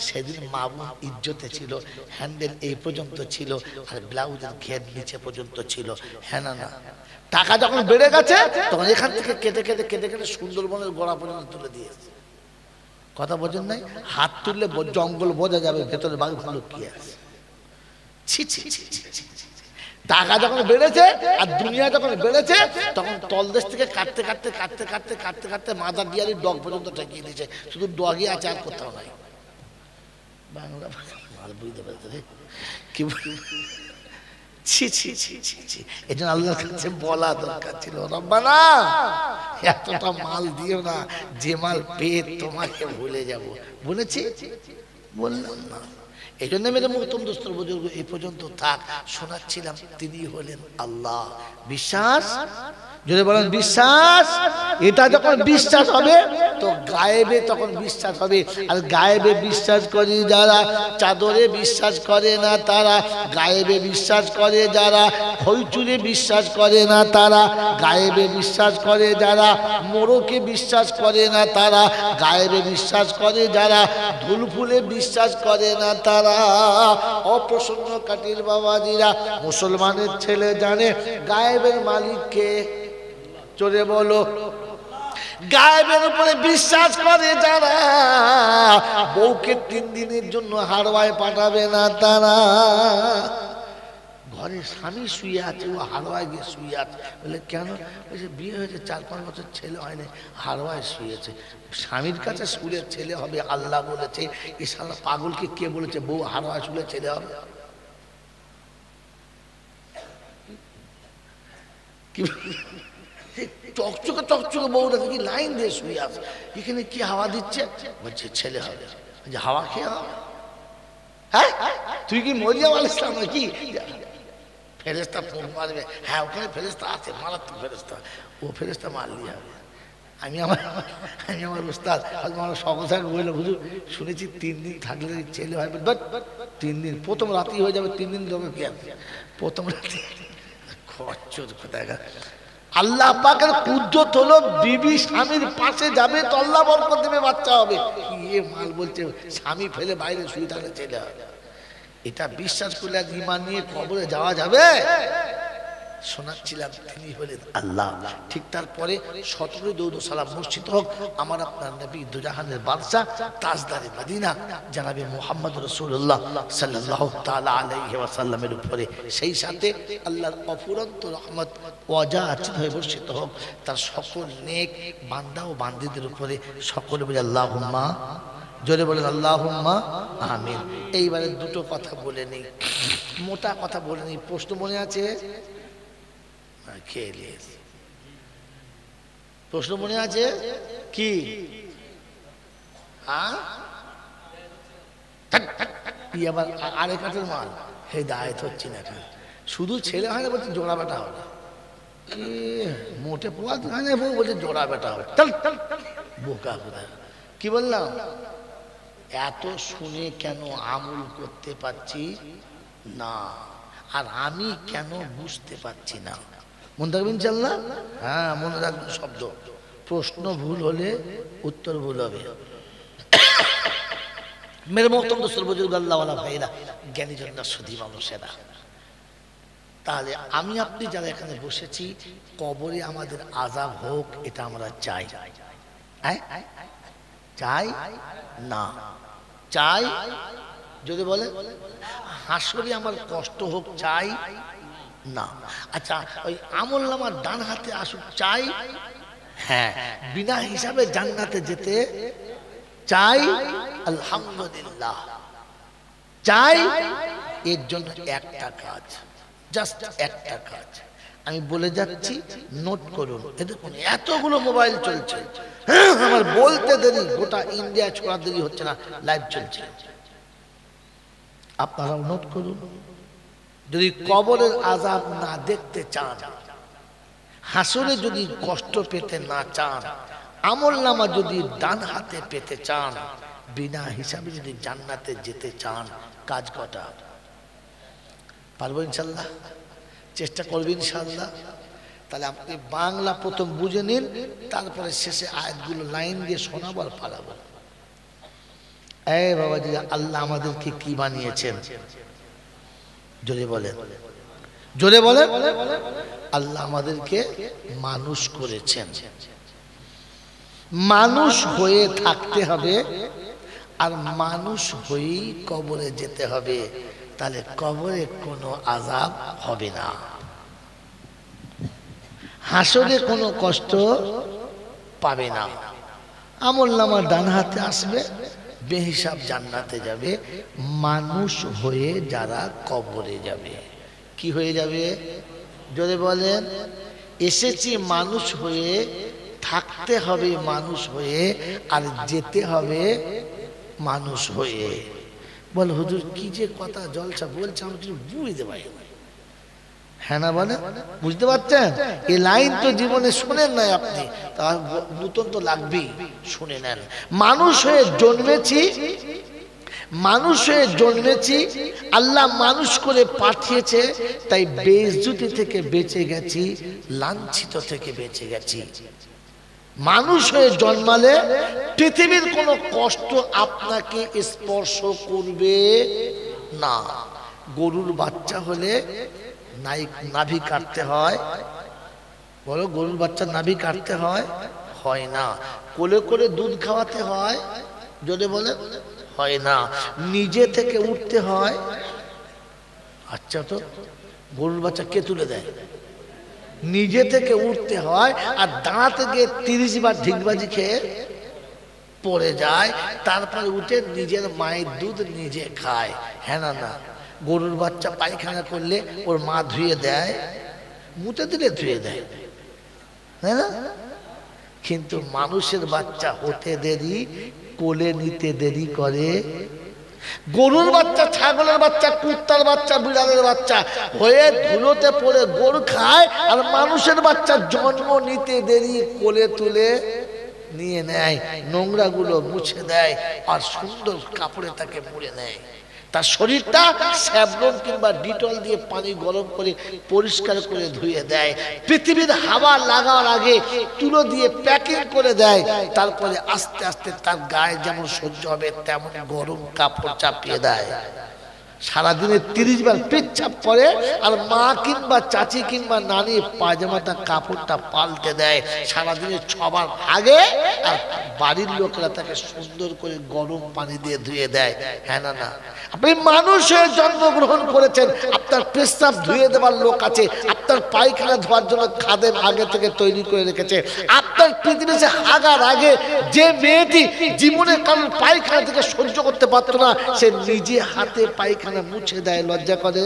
সেদিন মা বোন ইজ্জতে ছিল। হ্যান্ডেল এই পর্যন্ত ছিল, আর ব্লাউজের ঘের নিচে পর্যন্ত ছিল। হ্যাঁ না না। টাকা যখন বেড়ে গেছে, তখন এখান থেকে কেটে কেটে কেটে কেটে সুন্দরবনের গোড়া পর্যন্ত তুলে দিয়েছে। কথা বোঝেন নাই? হাত তুললে জঙ্গল বোঝা যাবে ভেতরে বাঘ ভালো কি আছে। ছি ছি ছি ছি ছি। টাকা যখন বেড়েছে আর দুনিয়া যখন বেড়েছে তখন তলদেশ থেকে কাটতে কাটতে কাটতে কাটতে কাটতে কাটতে মাদার ডিয়ারি ডগ পর্যন্ত ঠেকিয়ে দিয়েছে, শুধু ডগই আছে আর কোথাও নাই। বাংলা ভালো বুঝতে পারছে রে কি ছি ছি ছি ছি ছি। এই জন্য আল্লাহর কাছে বলা দরকার ছিল, রব্বানা এতটা মাল দিও না যে মাল পেয়ে তোমাকে ভুলে যাব। বলেছি? বললাম না। এই জন্য মেরে মুহতম দোস্তর বুজুর্গ এই পর্যন্ত থাক শোনাচ্ছিলাম, তিনি হলেন আল্লাহ। বিশ্বাস যদি বলেন বিশ্বাস, এটা যখন বিশ্বাস হবে তো গায়েবে তখন বিশ্বাস হবে। আর গায়েবে বিশ্বাস করে যারা, চাদরে বিশ্বাস করে না তারা, গায়েবে বিশ্বাস করে যারা, হইচুরে বিশ্বাস করে না তারা, গায়েবে বিশ্বাস করে যারা, মোড়কে বিশ্বাস করে না তারা, গায়েবে বিশ্বাস করে যারা, ধুলফুলে বিশ্বাস করে না তারা। অপ্রসন্ন কাটির বাবাজিরা, মুসলমানের ছেলে জানে গায়েবের মালিককে। চলে বলো, গায়েবের উপরে বিশ্বাস করে যারা, বউকে 3 দিনের জন্য হারওয়ায় পাঠাবে না তারা। ঘরে স্বামী শুয়ে আছে, ও হারওয়ায় গিয়ে শুয়ে আছে। বলে কেন? বলছে বিয়ে হয়েছে 4-5 বছর, ছেলে হয়নি, হারওয়ায় শুয়েছে। স্বামীর কাছে শুলে ছেলে হবে আল্লাহ বলেছে, এ শালা পাগলকে কে বলেছে বউ হারওয়ায় শুলে ছেলে হবে? কি চকচকে চকচকে বউটা কি লাইন দিয়ে শুয়ে আছে, এখানে কি হাওয়া দিচ্ছে? বলছে ছেলে হবে। হাওয়া খেয়ে হবে? হ্যাঁ, তুই কি মরিয়াম আলাইহিস সালাম নাকি? ফেরেশতা ফোন মারবে, হ্যাঁ ওখানে ফেরেশতা আছে, মারাত্মক ফেরেশতা, ও ফেরেশতা মারলি হবে। আমি আমার উস্তাদ আমার সকসাকে বললাম, হুজুর শুনেছি 3 দিন থাকলে ছেলে হয়। 3 দিন, প্রথম রাতেই হয়ে যাবে, 3 দিন লোকে কি আছে প্রথম রাতে? খরচ কোথায়? আল্লাহ পাকের কুদরত হলো বিবি স্বামীর পাশে যাবে তো আল্লাহ বরকত দেবে, বাচ্চা হবে। কি এ মাল বলছে স্বামী ফেলে বাইরে শুয়ে থাকলে ছেলে হবে? এটা বিশ্বাস করলে আর ঈমান নিয়ে কবরে যাওয়া যাবে? শোনাচ্ছিলাম তিনি হলেন আল্লাহ। ঠিক তারপরে 17 দরুদ ও সালাম মসজিদ হোক আমার আপনার নবী দুজাহানের বাদশা তাজদারে মদিনা জনাবে মুহাম্মদ রাসূলুল্লাহ সাল্লাল্লাহু তাআলা আলাইহি ওয়াসাল্লামের উপরে, সেই সাথে আল্লাহর অফুরন্ত রহমত ওয়াজাত হয়ে বর্ষিত হোক তার সকল নেক বান্দা ও বান্দীদের উপরে। সকলে বলে আল্লাহুম্মা, জোরে বলেন আল্লাহুম্মা আমিন। এইবারে দুটো কথা বলে নেই, মোটা কথা বলে নেই। প্রশ্ন মনে আছে? প্রশ্ন মনে আছে কি? আবার আরেক কাঠের মাল হেদায়েত হচ্ছে না, শুধু ছেলে হয় না বলছে জোড়া বেটা হবে। মোটে পোয়া বলছে জোড়া বেটা হবে। বোকা কোথায়? কি বললাম? এত শুনে কেন আমল করতে পারছি না, আর আমি কেন বুঝতে পারছি না? মনে রাখবেন ইনশাআল্লাহ? হ্যাঁ মনে রাখবেন শব্দ। প্রশ্ন ভুল হলে উত্তর ভুল হবে। মেরে মোহতরম দোস্তর বুজুর্গ আল্লাহওয়ালা ভাইরা, জ্ঞানীজনরা সুধী মানুষেরা, তাহলে আমি আপনি যারা এখানে বসেছি, কবরে আমাদের আযাব হোক এটা আমরা চাই? চাই না? চাই? যদি বলে হাসরে আমার কষ্ট হোক চাই না? আচ্ছা ওই আমলনামার ডান হাতে আসুক চাই? হ্যাঁ। বিনা হিসাবে জান্নাতে যেতে চাই? আলহামদুলিল্লাহ চাই। এর জন্য একটা কাজ, জাস্ট একটা কাজ আমি বলে যাচ্ছি, নোট করুন। দেখুন এতগুলো মোবাইল চলছে, আমার বলতে দেরি, গোটা ইন্ডিয়া ছোড়া দেরি হচ্ছে না, লাইভ চলছে, আপনারাও নোট করুন। যদি কবরের আযাব না দেখতে চান, হাসরে যদি কষ্ট পেতে না চান, আমলনামা যদি ডান হাতে পেতে চান, বিনা হিসাবে যদি জান্নাতে যেতে চান, কাজ কটা? পারবো ইনশাল্লাহ? চেষ্টা করবেন ইনশাল্লাহ? তাহলে আপনি বাংলা প্রথম বুঝে নিন, তারপরে শেষে আয়াতগুলো লাইন দিয়ে শোনাবো আর পালাবো। এই বাবাজি, আল্লাহ আমাদেরকে কি বানিয়েছেন? জোরে বলেন, জোরে বলেন। আল্লাহ আমাদেরকে মানুষ করেছেন। মানুষ হয়ে থাকতে হবে আর মানুষ হয়েই কবরে যেতে হবে। তাহলে কবরে কোনো আযাব হবে না, হাসরে কোনো কষ্ট পাবে না। আমলনামা ডান হাতে আসবে, বেহিসাব জান্নাতে যাবে। মানুষ হয়ে যারা কবরে যাবে, কি হয়ে যাবে? জোরে বলেন। এসেছি মানুষ হয়ে, থাকতে হবে মানুষ হয়ে, আর যেতে হবে মানুষ হয়ে। বল হুজুর কি যে কথা জলসা বলছে, আমি কিছু বুঝতে পারি না। হ্যাঁ না বলে, বুঝতে পারছেন? এই লাইন তো জীবনে শুনেন নাই আপনি, তার নতুন তো লাগবেই, শুনে নেন। মানুষ হয়ে জন্মেছি, মানুষ হয়ে জন্মেছি, আল্লাহ মানুষ করে পাঠিয়েছে, তাই বেইজ্জতি থেকে বেঁচে গেছি, লাঞ্ছিত থেকে বেঁচে গেছি। মানুষ হয়ে জন্মালে পৃথিবীর কোনো কষ্ট আপনাকে স্পর্শ করবে না। গরুর বাচ্চা হলে নাভি কাটতে হয়, বলো গরুর বাচ্চা নাভি কাটতে হয়? হয় না। কোলে করে দুধ খাওয়াতে হয়? যদি বলে হয় না। নিজে থেকে উঠতে হয়? আচ্ছা, তো গরুর বাচ্চা কে তুলে দেয়? নিজে থেকে উঠতে হয়, আর দাঁড়াতে গিয়ে 30 বার ঢিকবাজি খেয়ে পড়ে যায়, তারপরে উঠে নিজের মায়ের দুধ নিজে খায়। হ্যাঁ না? না। গরুর বাচ্চা পায়খানা করলে ওর মা ধুয়ে দেয়, মুতে দিলে ধুয়ে দেয়, হ্যাঁ না? কিন্তু মানুষের বাচ্চা হতে দেরি, কোলে নিতে দেরি করে। গরুর বাচ্চা, ছাগলের বাচ্চা, কুত্তার বাচ্চা, বিড়ালের বাচ্চা হয়ে ধুলোতে পড়ে গরু খায়, আর মানুষের বাচ্চা জন্ম নিতে দেরি, কোলে তুলে নিয়ে নেয়, নোংরা গুলো মুছে দেয়, আর সুন্দর কাপড়ে তাকে মুড়ে নেয়। তার শরীরটা স্যাভলন কিংবা ডিটল দিয়ে পানি গরম করে পরিষ্কার করে ধুয়ে দেয়। পৃথিবীর হাওয়া লাগার আগে তুলো দিয়ে প্যাকিং করে দেয়, তারপরে আস্তে আস্তে তার গায়ে যেমন সহ্য হবে তেমন গরম কাপড় চাপিয়ে দেয়। সারাদিনে 30 বার পেচ্ছাপ করে, আর মা কিংবা চাচি কিংবা নানি পায়জামাটা কাপড়টা পাল্টে দেয় সারাদিনে 6 বার আগে, আর বাড়ির লোকেরা তাকে সুন্দর করে গরম পানি দিয়ে ধুয়ে দেয়। হ্যাঁ না? না। আপনি মানুষ হয়ে জন্মগ্রহণ করেছেন, আপনার পেশাব ধুয়ে দেওয়ার লোক আছে, আপনার পায়খানা ধোয়ার জন্য খাদেম আগে থেকে তৈরি করে রেখেছে। আপনার পৃথিবীতে হাগার আগে যে মেয়েটি জীবনে কারণ পায়খানা থেকে সহ্য করতে পারত না, সে নিজে হাতে পায়খানা মুছে দেয়, লজ্জা করে?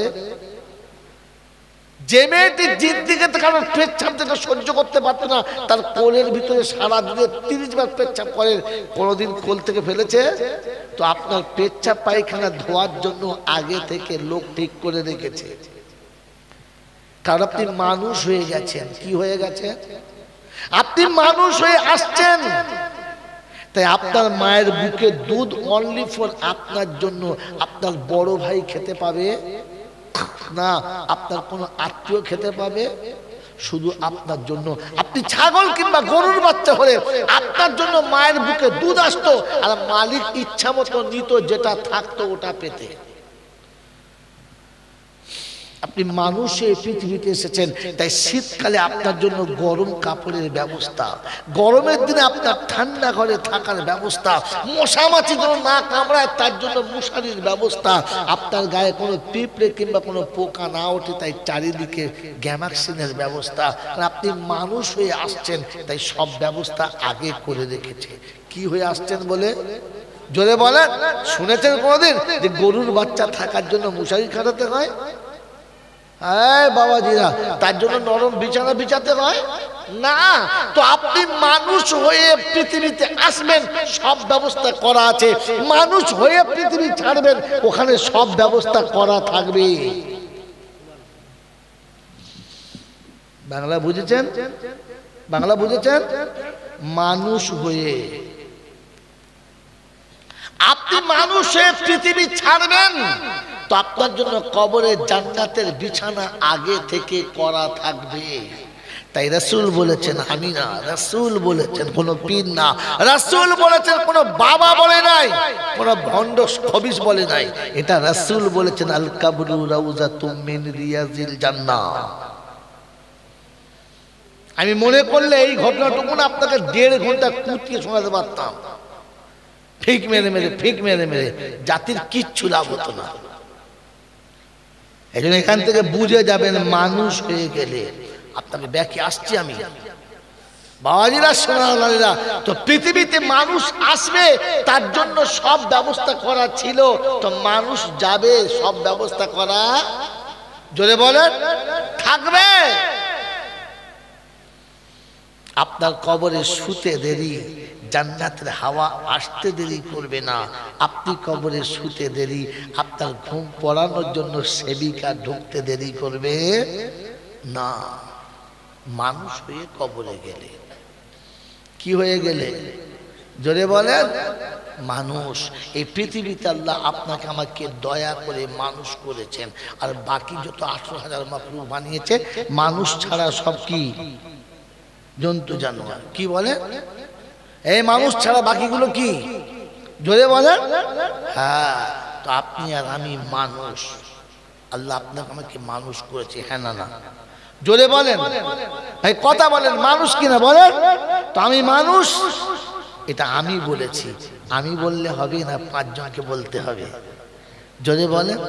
যে মেয়েটি জিদ্দিকে কারণ পেচ্ছাপ থেকে সহ্য করতে পারত না, তার কোলের ভিতরে সারাদিনে 30 বার পেচ্ছাপ করে, কোনোদিন কোল থেকে ফেলেছে? তো আপনার পেচ্ছাপ পায়খানা ধোয়ার জন্য আগে থেকে লোক ঠিক করে রেখেছে, কারণ আপনি মানুষ হয়ে গেছেন। কি হয়ে গেছে? আপনি মানুষ হয়ে আসছেন, তাই আপনার মায়ের বুকে দুধ অনলি ফর আপনার জন্য। আপনার বড় ভাই খেতে পাবে না, আপনার কোনো আত্মীয় খেতে পাবে, শুধু আপনার জন্য। আপনি ছাগল কিংবা গরুর বাচ্চা হলে আপনার জন্য মায়ের বুকে দুধ আসতো, আর মালিক ইচ্ছা মতো নিত, যেটা থাকতো ওটা পেতে। আপনি মানুষে পৃথিবীতে এসেছেন, তাই শীতকালে আপনার জন্য গরম কাপড়ের ব্যবস্থা, গরমের দিনে আপনার ঠান্ডা ঘরে থাকার ব্যবস্থা, মশা মাছি যেন না কামড়ায় তার জন্য মশারির ব্যবস্থা, আপনার গায়ে কোনো পিঁপড়ে কিংবা কোনো পোকা না ওঠে তাই চারিদিকে গ্যামাক্সিনের ব্যবস্থা। আপনি মানুষ হয়ে আসছেন, তাই সব ব্যবস্থা আগে করে রেখেছে। কি হয়ে আসছেন বলে? জোরে বলেন। শুনেছেন কোনোদিন যে গরুর বাচ্চা থাকার জন্য মশারি খাটাতে হয়? বাবাজিরা, তার জন্য নরম বিছানা বিছাতে হয় না। তো আপনি মানুষ হয়ে পৃথিবীতে আসবেন, সব ব্যবস্থা করা আছে। মানুষ হয়ে পৃথিবী ছাড়বেন, ওখানে সব ব্যবস্থা করা থাকবে। বাংলা বুঝেছেন? বাংলা বুঝেছেন? মানুষ হয়ে আপনি মানুষ হয়ে পৃথিবী ছাড়বেন, তো আপনার জন্য কবরে জান্নাতের বিছানা আগে থেকে করা থাকবে। তাই রাসূল বলেছেন, আমি না, রাসূল বলেছেন, কোন পীর না, রাসূল বলেছেন, কোন বাবা বলে নাই, কোন ভণ্ড খবিস বলে নাই, এটা রাসূল বলেছেন। আল কাবরু রাউযাতুম মিন রিয়াজিল জান্নাহ। আমি মনে করলে এই ঘটনাটুকু না আপনাকে 1.5 ঘন্টা কুটিয়ে শোনাতে পারতাম, ফিক মেরে মেরে জাতির কিচ্ছু লাভ হতো না। এই জন্য এখান থেকে বুঝে যাবেন মানুষ হয়ে গেলে আপনাকে ব্যাখ্যা আসছি আমি বাবাজিরা সোনারা। তো পৃথিবীতে মানুষ আসবে তার জন্য সব ব্যবস্থা করা ছিল, তো মানুষ যাবে সব ব্যবস্থা করা জোরে বলেন থাকবে। আপনার কবরে শুতে দেরি, জান্নাতের হাওয়া আসতে দেরি করবে না। আপনি কবরে শুতে দেরি, আপনার ঘুম পড়ানোর জন্য সেবিকা ঢুকতে দেরি করবে না। মানুষ হয়ে কবরে গেলে কি হয়ে গেলে জোরে বলেন মানুষ। এই পৃথিবীতে আল্লাহ আপনাকে আমাকে দয়া করে মানুষ করেছেন, আর বাকি যত 18,000 মাখলুক বানিয়েছে মানুষ ছাড়া সব কি জন্তু জানোয়ার। কি বলে এই মানুষ ছাড়া বাকিগুলো কি জোরে বলেন। হ্যাঁ, তো আপনি আর আমি মানুষ, আল্লাহ আপনাকে আমাকে মানুষ করেছে, হ্যাঁ না না জোরে বলেন ভাই কথা বলেন মানুষ কিনা বলেন। তো আমি মানুষ, এটা আমি বলেছি, আমি বললে হবে না, 5 জনকে বলতে হবে জোরে বলেন।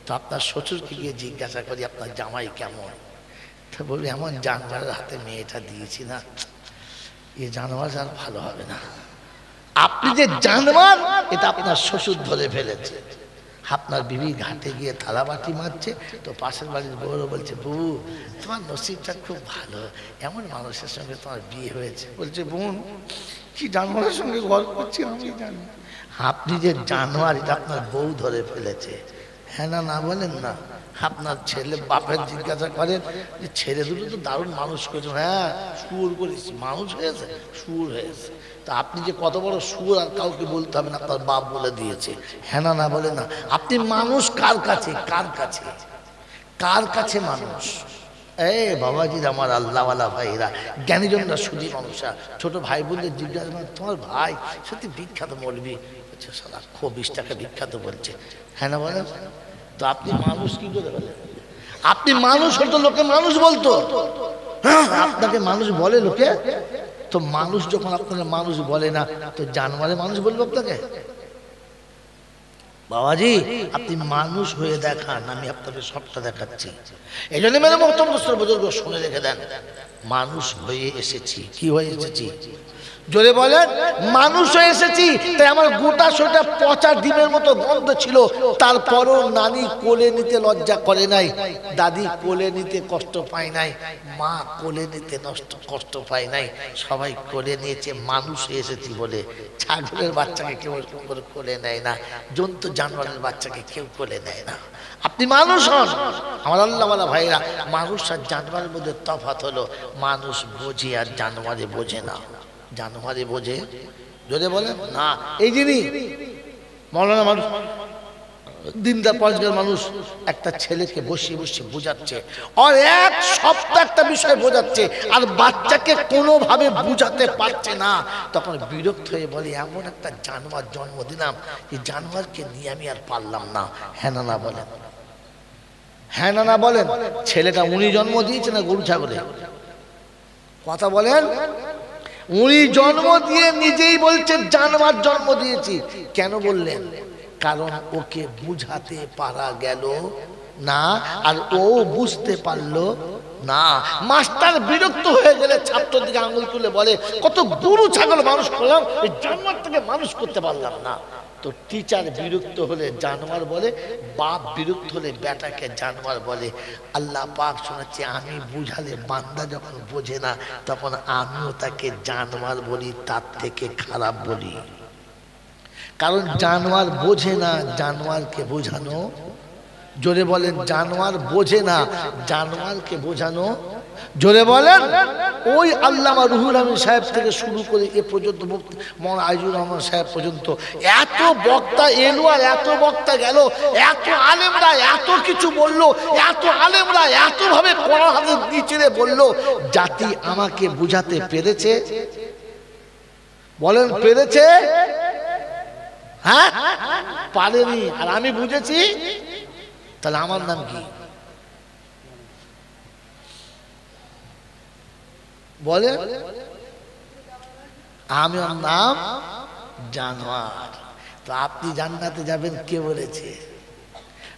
তো আপনার শ্বশুরকে গিয়ে জিজ্ঞাসা করি আপনার জামাই কেমন, তা বলবে এমন জানোয়ারের হাতে মেয়েটা দিয়েছি না, এ জানোয়ার আর ভালো হবে না। আপনি যে জানোয়ার এটা আপনার শ্বশুর ধরে ফেলেছে। আপনার বিবি ঘাটে গিয়ে থালা বাটি মারছে, তো পাশের বাড়ির বউরা বলছে বউ তোমার নসিবটা খুব ভালো, এমন মানুষের সঙ্গে তোমার বিয়ে হয়েছে। বলছে বোন কি জানোয়ারের সঙ্গে গল্প করছি আমি জানি। আপনি যে জানোয়ার এটা আপনার বউ ধরে ফেলেছে, হ্যাঁ না না বলেন না। আপনার ছেলে বাপের জিজ্ঞাসা করেন যে ছেলে দুটো তো দারুণ মানুষ করেছে, হ্যাঁ সুর করেছি, মানুষ হয়েছে সুর হয়েছে। তা আপনি যে কত বড় সুর আর কাউকে বলতে হবে না, আপনার বাপ বলে দিয়েছে, হ্যাঁ না না বলে না। আপনি মানুষ কার কাছে, কার কাছে, কার কাছে মানুষ। এই বাবাজির আমার আল্লাহওয়ালা ভাইরা জ্ঞানীজনরা সুধী মানুষরা ছোট ভাই বোনদের জিজ্ঞাসা করেন তোমার ভাই সত্যি বিখ্যাত মৌলবি, আচ্ছা সালা খুব 20 টাকা বিখ্যাত বলছে, হ্যাঁ না বলেন। তো আপনি মানুষ কি করে বলেন? আপনি মানুষ হতো লোকে মানুষ বলতো, আপনাকে মানুষ বলে লোকে। তো মানুষ যখন আপনাকে মানুষ বলে না, তো জানোয়ারে মানুষ বলবো আপনাকে? বাবাজি আপনি মানুষ হয়ে দেখান, আমি আপনাকে সবটা দেখাচ্ছি। এই জন্য মেরে মহতরম দোস্ত বুজুর্গ শুনে রেখে দেন, মানুষ হয়ে এসেছি। কি হয়ে এসেছি জোরে বলেন? মানুষ হয়ে এসেছি। তাই আমার গোটা শরীরটা পচা ডিমের মতো গন্ধ ছিল, তারপরও নানি কোলে নিতে লজ্জা করে নাই, দাদি কোলে নিতে কষ্ট পায় নাই, মা কোলে নিতে কষ্ট পায় নাই, সবাই কোলে নিয়েছে মানুষ হয়ে এসেছি বলে। ছাগলের বাচ্চাকে কেউ করে কোলে নেয় না, জন্তু জানোয়ারের বাচ্চাকে কেউ কোলে নেয় না। আপনি মানুষ হন আমার আল্লাহওয়ালা ভাইরা। মানুষ আর জানোয়ারের মধ্যে তফাৎ হলো, মানুষ বোঝে আর জানোয়ারে বোঝে না। জানোয়ারে বোঝে যদি বলেন না। এই যিনি মৌলানা মানুষ দিনদার পরেজগার মানুষ একটা ছেলেকে বসিয়ে বসিয়ে বোঝাচ্ছে, আর 1 সপ্তাহ একটা বিষয় বোঝাচ্ছে, আর বাচ্চাকে কোনোভাবে বুঝাতে পারছে না। তখন বিরক্ত হয়ে বলে এমন একটা জানোয়ার জন্ম দিলাম, এই জানোয়ারকে নিয়ে আমি আর পারলাম না। হ্যাঁ না না বলেন, হ্যাঁ না না বলেন। ছেলেটা উনি জন্ম দিয়েছে না গরু ছাগলে? কথা বলেন। উনি জন্ম দিয়ে নিজেই বলছেন জানোয়ার জন্ম দিয়েছি। কেন বললেন? কারণ ওকে বুঝাতে পারা গেল না, আর ও বুঝতে পারলো না। মাস্টার বিরক্ত হয়ে গেলে ছাত্র দিকে আঙুল তুলে বলে কত গরু ছাগল মানুষ করলাম, এই জানোয়ারটাকে মানুষ করতে পারলাম না। তো টিচার বিরক্ত হলে জানোয়ার বলে, বাপ বিরক্ত হলে বেটাকে জানোয়ার বলে। আল্লাহ পাক শোনাচ্ছে আমি বুঝালে বান্দা যখন বোঝে না, তখন আমিও তাকে জানোয়ার বলি, তার থেকে খারাপ বলি। কারণ জানোয়ার বোঝে না, জানোয়ারকে বোঝানো জোরে বলেন, জানোয়ার বোঝে না, জানোয়ারকে বোঝানো জোরে বলেন। ওই আল্লামা রুহুল আমিন সাহেব থেকে শুরু করে এ পর্যন্ত মৌলানা আইজুর রহমান সাহেব পর্যন্ত এত বক্তা এলো আর এত বক্তা গেল, এত আলেমরা এত কিছু বললো, এত আলেমরা এত ভাবে কোরআন হাদিস নিচে বললো, জাতি আমাকে বুঝাতে পেরেছে? বলেন পেরেছে? হ্যাঁ পারেনি। আর আমি বুঝেছি, তাহলে আমার নাম কি বলে? আমার নাম জানোয়ার। তো আপনি জান্নাতে যাবেন কে বলেছে?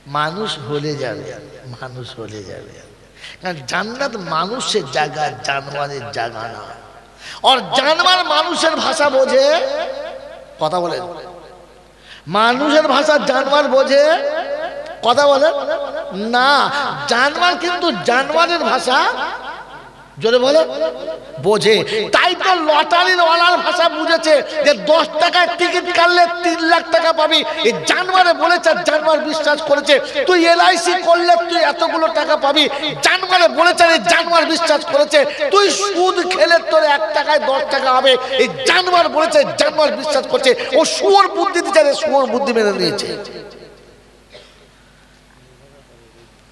মানুষ হলে যাবে, মানুষ হলে যাবে। কারণ জান্নাত মানুষের জায়গা, জানোয়ারের জায়গা না। আর জানোয়ার মানুষের ভাষা বোঝে, কথা বলেন, মানুষের ভাষা জানোয়ার বোঝে, কথা বলেন না। জানোয়ার কিন্তু জানোয়ারের ভাষা জোরে বলে বোঝে। তাই তো লটারির ওয়ালার ভাষা বুঝেছে যে 10 টাকায় টিকিট কাটলে 3 লাখ টাকা পাবি। এই জানোয়ারে বলেছে, জানোয়ার বিশ্বাস করেছে। তুই এলআইসি করলে তুই এতগুলো টাকা পাবি, জানোয়ারে বলেছে, এই জানোয়ার বিশ্বাস করেছে। তুই সুদ খেলে তোর 1 টাকায় 10 টাকা হবে, এই জানোয়ার বলেছে, জানোয়ার বিশ্বাস করছে। ও শুয়োর বুদ্ধি দিচ্ছে, শুয়োর বুদ্ধি মেনে নিয়েছে।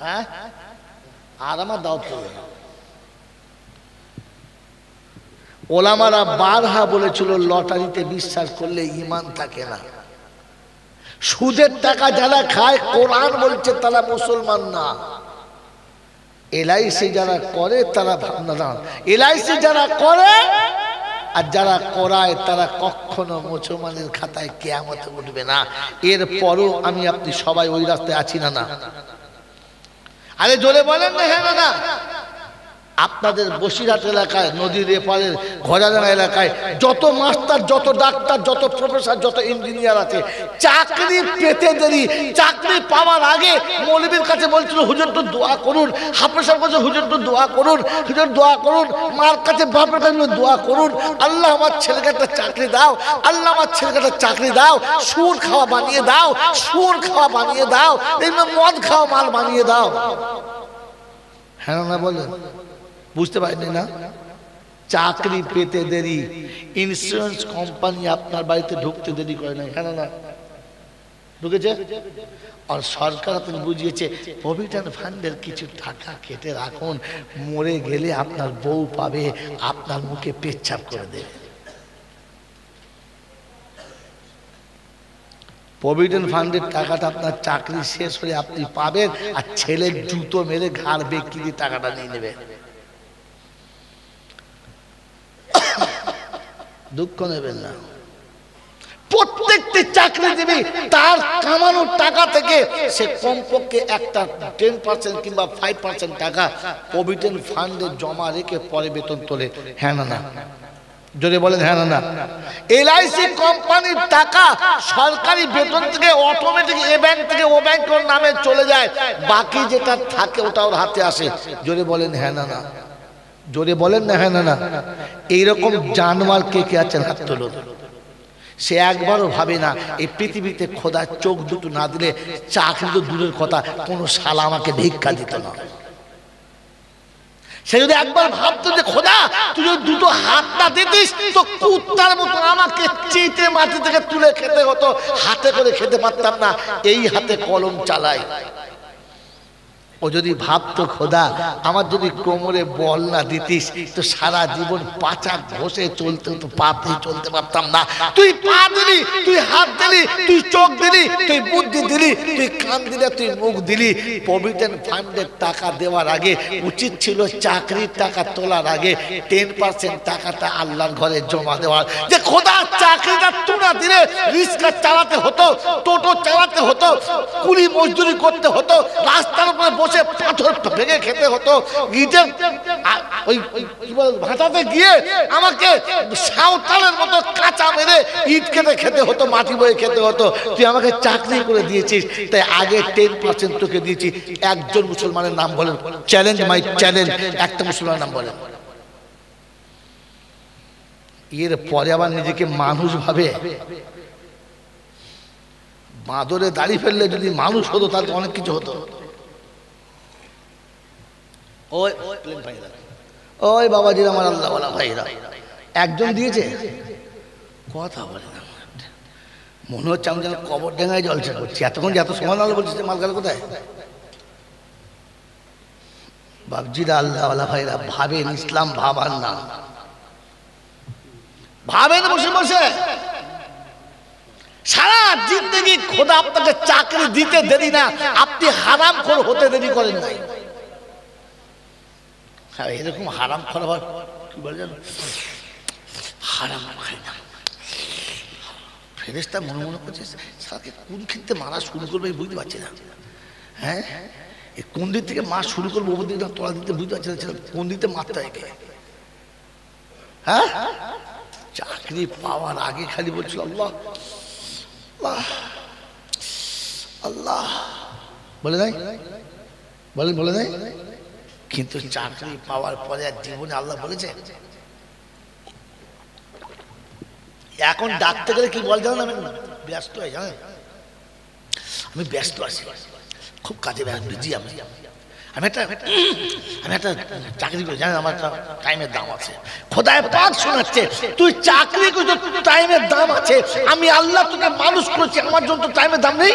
হ্যাঁ, আর আমার দাওয়াত করবে না। ওলামারা বারহা বলেছিল লটারিতে বিশ্বাস করলে ঈমান থাকে না। সুদের টাকা যারা খায়, কোরআন বলছে তারা মুসলমান না। এলআইসি যারা করে তারা ভাবনা, এলআইসি যারা করে আর যারা করায় তারা কখনো মুসলমানের খাতায় কিয়ামতে উঠবে না। এরপরও আমি আপনি সবাই ওই রাস্তায় আছি না? না, আরে জোরে বলেন না। হ্যাঁ না, আপনাদের বসিরহাট এলাকায়, নদীর এপারের ঘোড়াডাঙ্গা এলাকায় যত মাস্টার, যত ডাক্তার, যত প্রফেসর, যত ইঞ্জিনিয়ার আছে, চাকরি পেতে দেরি, চাকরি পাওয়ার আগে মৌলবীর কাছে বলছিল হুজুর তো দোয়া করুন, হাফেজের কাছে হুজুর তো দোয়া করুন, হুজুর দোয়া করুন, মার কাছে বাপের কাছে দোয়া করুন, আল্লাহ আমার ছেলেকে একটা চাকরি দাও, আল্লাহ আমার ছেলেকে একটা চাকরি দাও, সুর খাওয়া বানিয়ে দাও, সুর খাওয়া বানিয়ে দাও, এমনি মদ খাওয়া মাল বানিয়ে দাও। হ্যাঁ না বলেন, বুঝতে পারেনি না? চাকরি পেতে দেরি, ইন্স্যুরেন্স কোম্পানি আপনার বাড়িতে ঢুকতে দেরি করে না। হ্যাঁ না, ঢুকেছে। আর সরকার আপনি বুঝিয়েছে প্রভিডেন্ট ফান্ডের কিছু টাকা কেটে রাখুন, মরে গেলে আপনার বউ পাবে, আপনার মুখে পেচ্ছাপ করে দেবে। প্রভিডেন্ট ফান্ডের টাকাটা আপনার চাকরি শেষ হলে আপনি পাবেন, আর ছেলের জুতো মেরে ঘাড় বেঁকিয়ে দিয়ে টাকাটা নিয়ে নেবে। দুঃখ নেবেন না। প্রত্যেকটি চাকরিজীবী তার কামানোর টাকা থেকে সে কমপক্ষে একটা 10% কিংবা 5% টাকা প্রভিডেন্ট ফান্ডে জমা রেখে পরে বেতন তোলে। হ্যাঁ না? জোরে বলেন হ্যাঁ না? এলআইসি কোম্পানির টাকা সরকারি বেতন থেকে অটোমেটিক এ ব্যাংক থেকে ও ব্যাংকের নামে চলে যায়, বাকি যেটা থাকে ওটা ওর হাতে আসে। জোরে বলেন হ্যাঁ না? জোরে বলেন না হ্যাঁ না? এইরকম জানোয়ার কে কে আছেন? হাত তুলুন। সে একবারও ভাবে না এই পৃথিবীতে খোদার চোখ দুটো না দিলে চাকরি তো দূরের কথা, কোনো শালা আমাকে ভিক্ষা দিত না। সে যদি একবার ভাবতো যে খোদা তুই যদি দুটো হাত না দিতিস তো কুত্তার মতো আমাকে চেটে মাটি থেকে তুলে খেতে হতো, হাতে করে খেতে পারতাম না, এই হাতে কলম চালাই। ও যদি ভাবতো খোদা আমার যদি কোমরে বল না দিতিস তো সারা জীবন পাচা ঘষে চলতে হতো, পাতে চলতে পারতাম না। তুই পা দিলি, তুই হাত দিলি, তুই চোখ দিলি, তুই বুদ্ধি দিলি, তুই কান দিলে, তুই মুখ দিলি। প্রভিডেন্ট ফান্ডের টাকা দেওয়ার আগে উচিত ছিল চাকরির টাকা তোলার আগে 10% টাকাটা আল্লাহর ঘরে জমা দেওয়ার। যে খোদা চাকরিটা তুলে দিলে রিক্সা চালাতে হতো, টোটো চালাতে হতো, কুলি মজদুরি করতে হতো, রাস্তার উপরে বসে পাথর ভেঙে খেতে হতো, ইটের ওই ভাটাতে গিয়ে আমাকে সাঁওতালের মতো কাঁচা মেরে ইট কেটে খেতে হতো, মাটি বয়ে খেতে হতো। তুই আমাকে চাকরি করে দিয়েছিস, তাই আগে 10% তোকে দিয়েছি। একজন মুসলমানের নাম বলেন, চ্যালেঞ্জ মাই চ্যালেঞ্জ, একটা মুসলমানের নাম বলেন। এর পরে আবার নিজেকে মানুষ ভাবে। বাঁদরে দাড়ি ফেললে যদি মানুষ হতো তাহলে অনেক কিছু হতো। ওই বাবাজির আমার আল্লাহ ওয়ালা ভাইরা একজন দিয়েছে, কথা বলে না, মনে হচ্ছে আমি যেন কবর ডেঙ্গায় জলসা করছি। এতক্ষণ এত সময় আলো বলছি মাল গেল কোথায়? বাবজিরা আল্লাহ ওয়ালা ভাইরা ভাবেন, ইসলাম ভাবার না, ভাবেন বসে বসে। সারা জিন্দগি খোদা আপনাকে চাকরি দিতে দেরি না, আপনি হারামখোর হতে দেরি করেন নাই। এরকম হারাম খাওয়ার কি বলে জানো, হারাম খাই না। ফেরেশতা মনে মনে করছে সারাকে কোন ক্ষেত্রে মারা শুরু করবে বুঝতে পারছি না। হ্যাঁ, কোন দিক থেকে মাছ শুরু করবো ওপর দিকে তোলা দিতে বুঝতে পারছি না কোন দিতে মারতে হয়। হ্যাঁ, চাকরি পাওয়ার আগে খালি বলছিল আল্লাহ আল্লাহ আল্লাহ, বলে নাই? বলে নাই? কিন্তু চাকরি পাওয়ার পরে আর জীবনে আল্লাহ বলেছে। এখন ডাকতে গেলে কি বল জানেন, আমি ব্যস্ত হয়ে জানেন, আমি ব্যস্ত আছি, খুব কাজে বিজি। আমি একটা চাকরি করি জানেন, আমার টাইমের দাম আছে। খোদায় পাক শোনাচ্ছে, তুই চাকরি করি তো টাইমের দাম আছে। আমি আল্লাহ তোকে মানুষ করেছি, আমার জন্য তো টাইমের দাম নেই।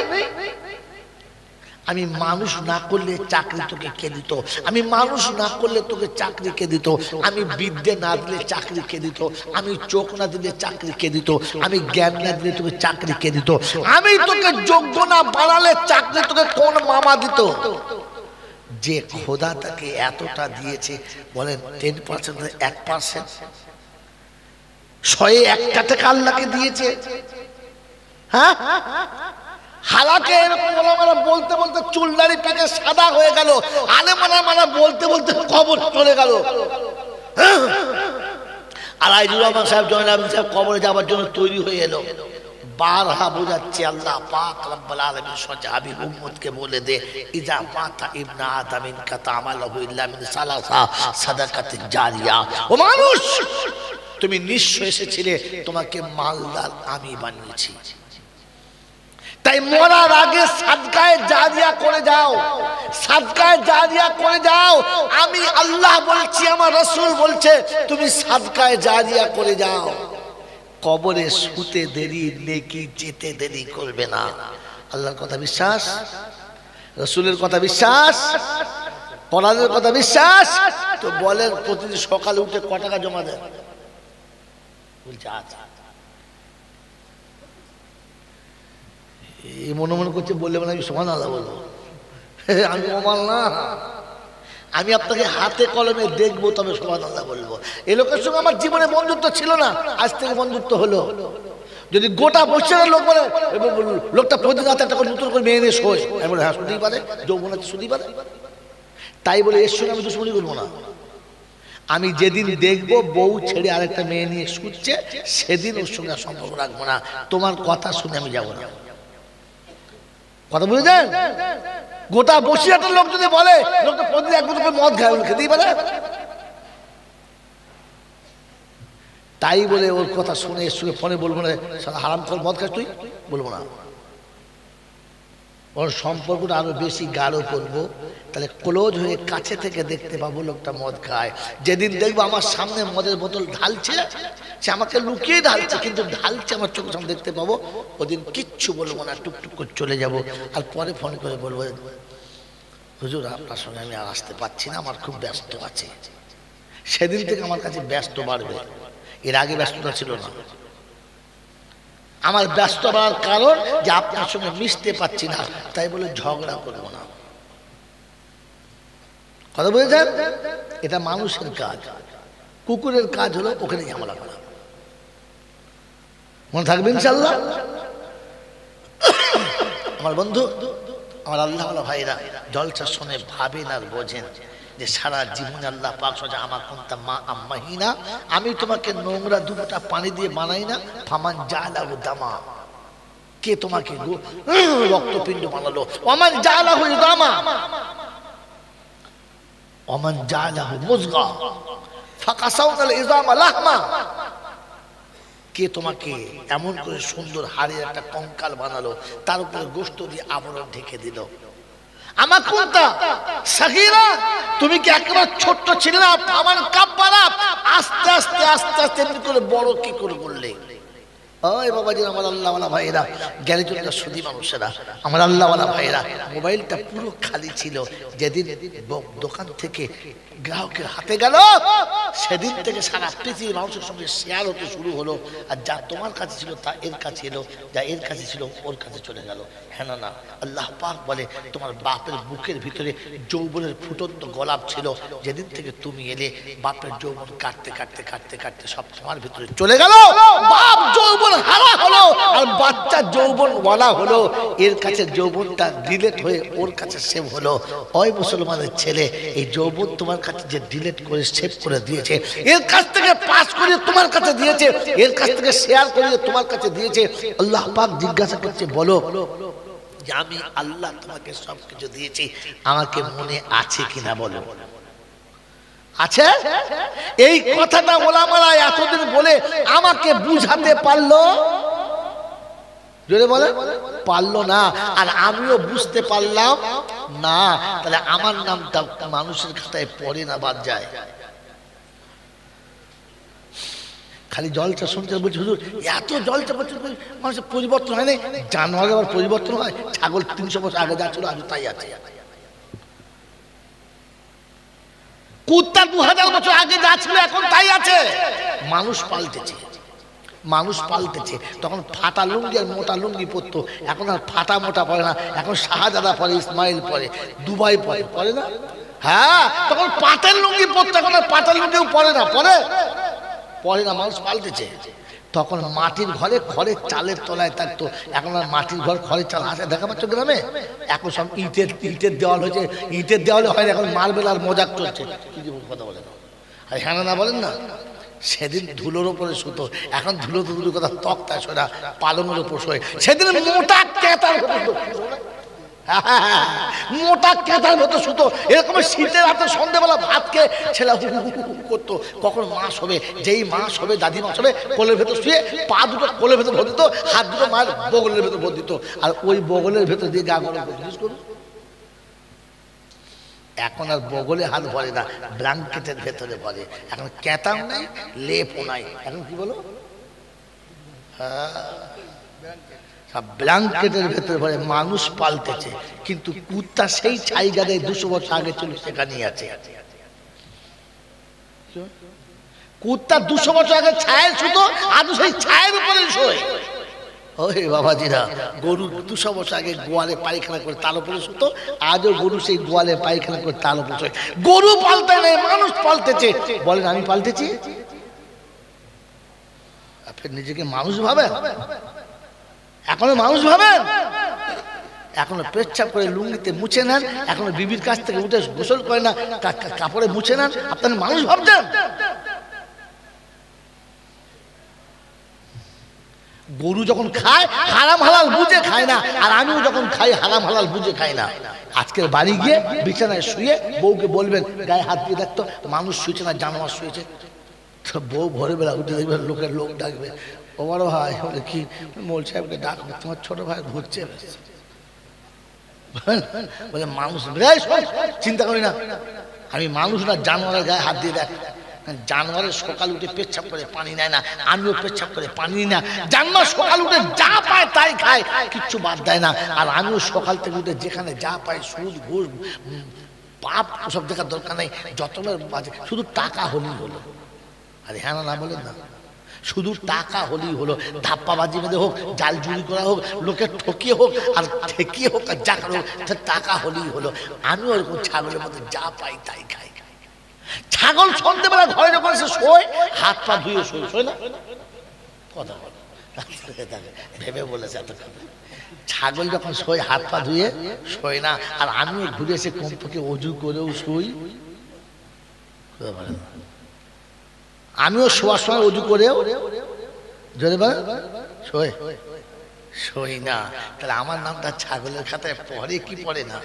আমি মানুষ না করলে চাকরি তোকে কে দিত? আমি মানুষ না করলে তোকে চাকরি কে দিত? আমি বিদ্যে না দিলে চাকরি কে দিত? আমি চোখ না দিলে চাকরি কে দিত? আমি জ্ঞান না দিলে তোকে চাকরি কে দিত? আমি তোকে যোগ্য না বানালে চাকরি তোকে কোন মামা দিত? যে খোদা তাকে এতটা দিয়েছে, বলেন 10% 1%, 101টা টাকা আল্লাহকে দিয়েছে। হ্যাঁ, হালাকে এরকম ওলামারা বলতে বলতে চুলদাড়ি পেকে সাদা হয়ে গেল, আলেমারা বলতে বলতে কবর চলে গেল। আর আইজুর রহমান সাহেব, জয়নাল আবেদিন সাহেব কবরে যাওয়ার জন্য তৈরি হয়ে এলো। বারহা বোঝাচ্ছে আল্লাহ পাক রব্বুল আলামিন সহাবী উম্মতকে বলে দে, ইজা মাতা ইবনে আদম ইনকাতা আমালহু ইল্লা মিন সালাসা সাদাকাতিন জারিয়া। ও মানুষ, তুমি নিশ্চয় এসেছিলে, তোমাকে মালদার আমি বানিয়েছি, তাই মরার আগে সাদকায়ে জারিয়া করে যাও, সাদকায়ে জারিয়া করে যাও। আমি আল্লাহ বলছি, আমার রাসূল বলছে, তুমি সাদকায়ে জারিয়া করে যাও। কবরে শুতে দেরি, নেকি যেতে দেরি করবে না। আল্লাহর কথা বিশ্বাস, রাসূলের কথা বিশ্বাস, কোরআনের কথা বিশ্বাস। তো বলেন প্রতিদিন সকালে উঠে ক টাকা জমা দেন? বলছে আচ্ছা, এই মনে মনে করছে, বললে মানে আমি সুবহানাল্লাহ বলবো। আমি ওমাল না, আমি আপনাকে হাতে কলমে দেখবো, তবে সুবহানাল্লাহ বলবো। এই লোকের সঙ্গে আমার জীবনে বন্ধুত্ব ছিল না, আজ থেকে বন্ধুত্ব হলো। যদি গোটা বছরের লোক বলে লোকটা প্রতিদিন রাতে একটা করে নতুন করে মেয়ে নিয়ে শোয়, আমি বলে হ্যাঁ শুধুই পারে, যৌবন আছে শুধুই পারে, তাই বলে এর সঙ্গে আমি দুশ্মনী করবো না। আমি যেদিন দেখবো বউ ছেড়ে আরেকটা মেয়ে নিয়ে শুচ্ছে, সেদিন ওর সঙ্গে সম্পর্ক রাখবো না। তোমার কথা শুনে আমি যাবো না। কথা বুঝেছেন? গোটা বসিরহাটের লোক যদি বলে লোকটা প্রতিদিন এক বোতল করে মদ খায়, খেতেই পারে। তাই বলে ওর কথা শুনে এর সঙ্গে ফোনে বলবো না সারা হারাম করে মদ খাস তুই, বলবো না। ওর সম্পর্কটা আরো বেশি গাঢ় করবো, তাহলে ক্লোজ হয়ে কাছে থেকে দেখতে পাবো লোকটা মদ খায়। যেদিন দেখবো আমার সামনে মদের বোতল ঢালছে, সে আমাকে লুকিয়ে ঢালছে, কিন্তু ঢালছে আমার চোখের সামনে দেখতে পাবো, ওদিন কিচ্ছু বলবো না, টুকটুক করে চলে যাব। আর পরে ফোন করে বলবো, হুজুর আপনার সঙ্গে আমি আর আসতে পারছি না, আমার খুব ব্যস্ত আছে। সেদিন থেকে আমার কাছে ব্যস্ত বাড়বে, এর আগে ব্যস্ততা ছিল না। আমার ব্যস্ত হওয়ার কারণ যে আপনার সঙ্গে মিশতে পারছি না, তাই বলে ঝগড়া করবো না। কথা বুঝেছেন? এটা মানুষের কাজ। কুকুরের কাজ হলো ওখানে ঝামেলা করা। মনে থাকবে ইনশাআল্লাহ। আমার বন্ধু, আমার আল্লাহ ভাইরা জলসা শুনে ভাবেন আর বোঝেন যে সারা জীবনে আল্লাহ পাক সোজা আমার কোনটা মা আম্মাহিনা, আমি তোমাকে নোংরা দুটা পানি দিয়ে বানাই না। ফামান জালাহু দামা, কে তোমাকে রক্তপিণ্ড বানালো? ওমান জালাহু দামা ওমান জালাহু মুজগা ফাকাসাউনাল ইজামা লাহমা, কে তোমাকে এমন করে সুন্দর হাড়ের একটা কঙ্কাল বানালো, তার উপরে গোশত দিয়ে আবরণ ঢেকে দিল। আমার কোনটা সাগীরা, তুমি কি একেবারে ছোট্ট ছিলে না? আমার কাব্বারা আস্তে আস্তে আস্তে আস্তে এমনি করে বড় কি করে বললে? ওই বাবাজি, আমার আল্লাহওয়ালা ভাইরা, জ্ঞানী চোখটা সুধী মানুষেরা, আমার আল্লাহওয়ালা ভাইরা, মোবাইলটা পুরো খালি ছিল। যেদিন দোকান থেকে গ্রাহকের হাতে গেল, সেদিন থেকে সারা পৃথিবীর মানুষের সঙ্গে শেয়ার হতে শুরু হলো। আর যা তোমার কাছে ছিল তা এর কাছে এলো, যা এর কাছে ছিল ওর কাছে চলে গেল। হ্যাঁ না, আল্লাহ পাক বলে তোমার বাপের বুকের ভিতরে যৌবনের ফুটন্ত গোলাপ ছিল, যেদিন থেকে তুমি এলে বাপের যৌবন কাটতে কাটতে কাটতে কাটতে সব তোমার ভিতরে চলে গেল। বাপ যৌবন হারা হলো, আর বাচ্চা যৌবন বলা হলো, এর কাছে যৌবনটা ডিলেট হয়ে ওর কাছে সেভ হলো। ওই মুসলমানের ছেলে, এই যৌবন তোমার কাছে যে ডিলেট করে সেভ করে দিয়েছে, এর কাছ থেকে পাস করে তোমার কাছে দিয়েছে, এর কাছ থেকে শেয়ার করে তোমার কাছে দিয়েছে। আল্লাহ পাক জিজ্ঞাসা করছে, বলো যে আমি আল্লাহ তোমাকে সবকিছু দিয়েছি, আমাকে মনে আছে কিনা বলো। আছে? এই কথাটা ওলামারা এতদিন বলে আমাকে বুঝাতে পারলো, জোরে বলে পারলো না, আর আমিও বুঝতে পারলাম না। তাহলে আমার নামটা মানুষের খাতায় পড়ে না, বাদ যায়। খালি জলটা শুনতে বলছি, হুজুর এত জলটা মানুষের পরিবর্তন হয় না। জানোয়ারের আবার পরিবর্তন হয়? ছাগল 300 বছর আগে যা ছিল আজ তাই আছে। কুত্তা 2000 বছর আগে যা ছিল এখন তাই আছে। মানুষ পাল্টেছে, মানুষ পাল্টেছে। তখন ফাটা লুঙ্গি আর মোটা লুঙ্গি পরতো, এখন আর ফাটা মোটা পরে না, এখন শাহজাদা পরে, ইসমাইল পরে, দুবাই পরে, পরে না? হ্যাঁ, তখন পাটের লুঙ্গি পরতো, এখন আর পাটের লুঙ্গিও পরে না, পরে পরে না। মানুষ পাল্টেছে। তখন মাটির ঘরে খড়ের চালের তলায় থাকতো, এখন আর মাটির ঘর খড়ের চাল আছে দেখা পাচ্ছ গ্রামে? এখন সব ইটের দেওয়াল হয়েছে, ইটের দেওয়ালে হয় না, এখন মার্বেল আর মজাক চলছে। কি কথা বলেন? আর হ্যাঁ না বলেন না? সেদিন ধুলোর ওপরে শুতো, এখন ধুলো তো ধুলো কথা, তক্তা সোনা পালনের ওপর শোয়। সেদিন মোটা কেতার মোটা কেতার মতো শুতো, এরকম শীতের রাতে সন্ধ্যেবেলা ভাত খেয়ে ছেলে করতো, কখন মাস হবে। যেই মাস হবে, দাদি মাস হবে, কোলের ভেতর শুয়ে পা দুটো কোলের ভেতর ভর দিত, হাত দুটো মায়ের বগলের ভেতর ভর দিত, আর ওই বগলের ভেতর দিয়ে গা গরম করতো। এখন আর বগলে হাত ভরে না, ব্ল্যাঙ্কেটের ভেতরে ভরে। এখন কেতাও নাই, লেপও নাই, এখন কি বলো? সব ব্ল্যাঙ্কেটের ভেতরে ভরে। মানুষ পাল্টেছে, কিন্তু কুত্তা সেই ছাইগাদায় 200 বছর আগে ছিল সেখানেই আছে। কুত্তা 200 বছর আগে ছায়ের শুতো, আজও সেই ছায়ের উপরে শোয়। ওই বাবাজিরা, গরু 200 বছর আগে গোয়ালে পায়খানা করে তার উপরে শুতো, আজও গরু সেই গোয়ালে পায়খানা করে তার উপরে শোয়। গরু পাল্টায় নাই, মানুষ পাল্টেছে। বলেন আমি পাল্টেছি? আপনি নিজেকে মানুষ ভাবেন? এখনো মানুষ ভাবেন? এখনো পেচ্ছাপ করে লুঙ্গিতে মুছে নেন, এখনো বিবির কাছ থেকে উঠে গোসল করে না, কাপড়ে মুছে নেন, আপনার মানুষ ভাবছেন? গরু যখন খায় হারাম হালাল বুঝে খায় না, আর আমিও যখন খাই হারাম হালাল বুঝে খাই না। আজকের বাড়ি গিয়ে বিছানায় শুয়ে বউকে বলবেন গায়ে হাত দিয়ে দেখতো মানুষ শুয়েছে না জানোয়ার শুয়েছে। বউ ভোরবেলা উঠে দেখবে, লোক ডাকবে, ও বড় ভাই বলে কি, মোল সাহেবকে ডাকবে, তোমার ছোট ভাই ঘুরছে। বলে মানুষ, চিন্তা করি না, আমি মানুষ না, জানোয়ারের গায়ে হাত দিয়ে দেখ। জানোয়ারের সকাল উঠে পেচ্ছাপ করে পানি নেয় না, আমিও পেচ্ছাপ করে পানি নিই না। জানোয়ার সকাল উঠে যা পায় তাই খায়, কিচ্ছু বাদ দেয় না। আর আমিও সকাল থেকে উঠে যেখানে যা পাই, সুদ ঘুষ পাপ ওসব দেখার দরকার নেই, যতবার বাজে শুধু টাকা হলেই হলো। আরে হ্যাঁ না বলেন না? শুধু টাকা হলেই হলো। ধাপ্পাবাজি বেঁধে হোক, জাল চুরি করা হোক, লোকে ঠকিয়ে হোক আর ঠেকিয়ে হোক, আর যা করে হোক, টাকা হলেই হলো। আমি ওরকম ছাগলের মধ্যে যা পাই তাই খাই। ছাগল সন্ধ্যেবেলা ঘরে যখন এসে শোয়, হাত পা ধুয়ে শোয় না? কথা বল, ভেবে বলেছে এত। ছাগল যখন শোয় হাত পা ধুয়ে শোয় না, আর আমিও ঘুরে এসে কমপক্ষে অজু করেও শুই। আমিও শোয়ার সময় অজু করেও জোরে শোই না। তাহলে আমার নামটা ছাগলের খাতায় পড়ে কি পড়ে না?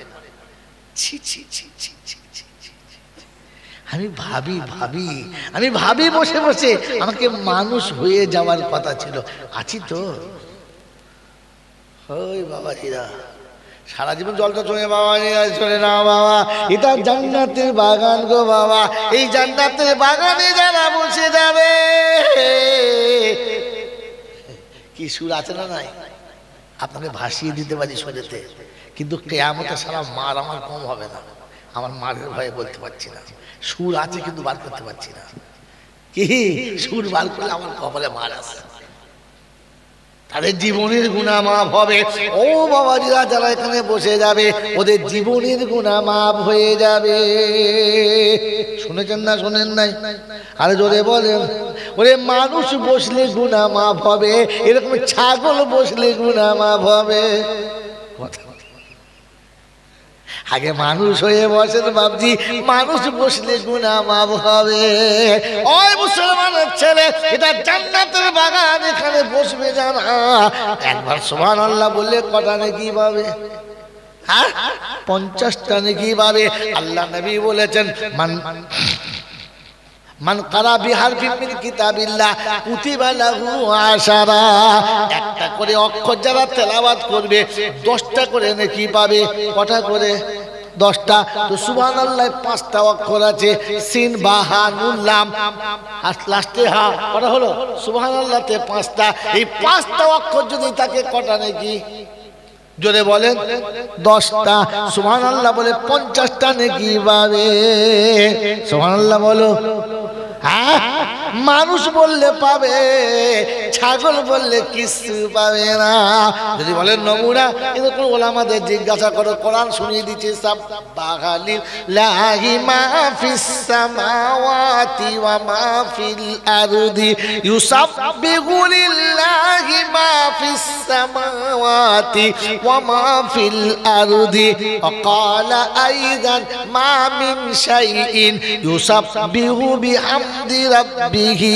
ছি ছি ছি ছি ছি। আমি ভাবি বসে বসে আমাকে মানুষ হয়ে যাওয়ার কথা ছিল। আছি তো? ওই বাবাজিরা সারা জীবন জলটা চলে, বাবা চলে না বাবা, এটা জান্নাতের বাগান গো বাবা। এই জান্নাতের বাগানে যারা বসে যাবে, কি সুর আছে না নাই? আপনাকে ভাসিয়ে দিতে পারি সুরেতে, কিন্তু কিয়ামতে সারা মার আমার কম হবে না। আমার মারের ভয়ে বলতে পারছি না। সুর আছে কিন্তু বার করতে পারছি না। কি সুর বার করলে আমার কপালে মার আছে। তাদের জীবনের গুনাহ মাফ হবে। ও বাবাজিরা যারা এখানে বসে যাবে, ওদের জীবনের গুনাহ মাফ হয়ে যাবে। শুনেছেন না শোনেন নাই? আরে জোরে বলেন। ওরে মানুষ বসলে গুনাহ মাফ হবে, এরকম ছাগল বসলে গুনাহ মাফ হবে। আগে মানুষ হয়ে বসেন বাবজি, মানুষ বসলে গুনাহ মাফ হবে। ওই মুসলমানের ছেলে, এটা জান্নাতের বাগান, এখানে বসবে যারা একবার সুবহানাল্লাহ বললে কটা নেকি পাবে? 50টা নেকি পাবে। আল্লাহ নবী বলেছেন মান কারা বিহারফিন মিন কিতাবিল্লাহ কুতিবা লাহু আশারা, একটা করে অক্ষর যারা তেলাওয়াত করবে 10টা করে নেকি পাবে। কটা করে? 10টা। তো সুবহানাল্লাহ 5টা অক্ষর আছে, সিন বা হা নুন লাম আর লাস্টে হা, কটা হলো? সুবহানাল্লাহতে 5টা। এই 5টা অক্ষর যদি থাকে কটা নেকি? জোরে বলেন। 10টা। সুবহানাল্লাহ বলে 50টা নেকি পাবে। সুবহানাল্লাহ বলো। হ্যাঁ, মানুষ বললে পাবে, ছাগল বললে কিছু পাবে না। যদি বলেন নমুনা, এরকম ওলামাদের জিজ্ঞাসা করো, কোরআন শুনিয়ে দিচ্ছে সাব্বাহালি লাহি মা ফিস সামাওয়াতি ওয়া মা ফিল আরদি ইউসাব্বিহু লিল্লাহি মা ফিস সামাওয়াতি ওয়া মা ফিল আরদি ওয়াকালা আইদান মা মিন শাইইন ইউসাব্বিহু বিহামদি রাব্বিহি।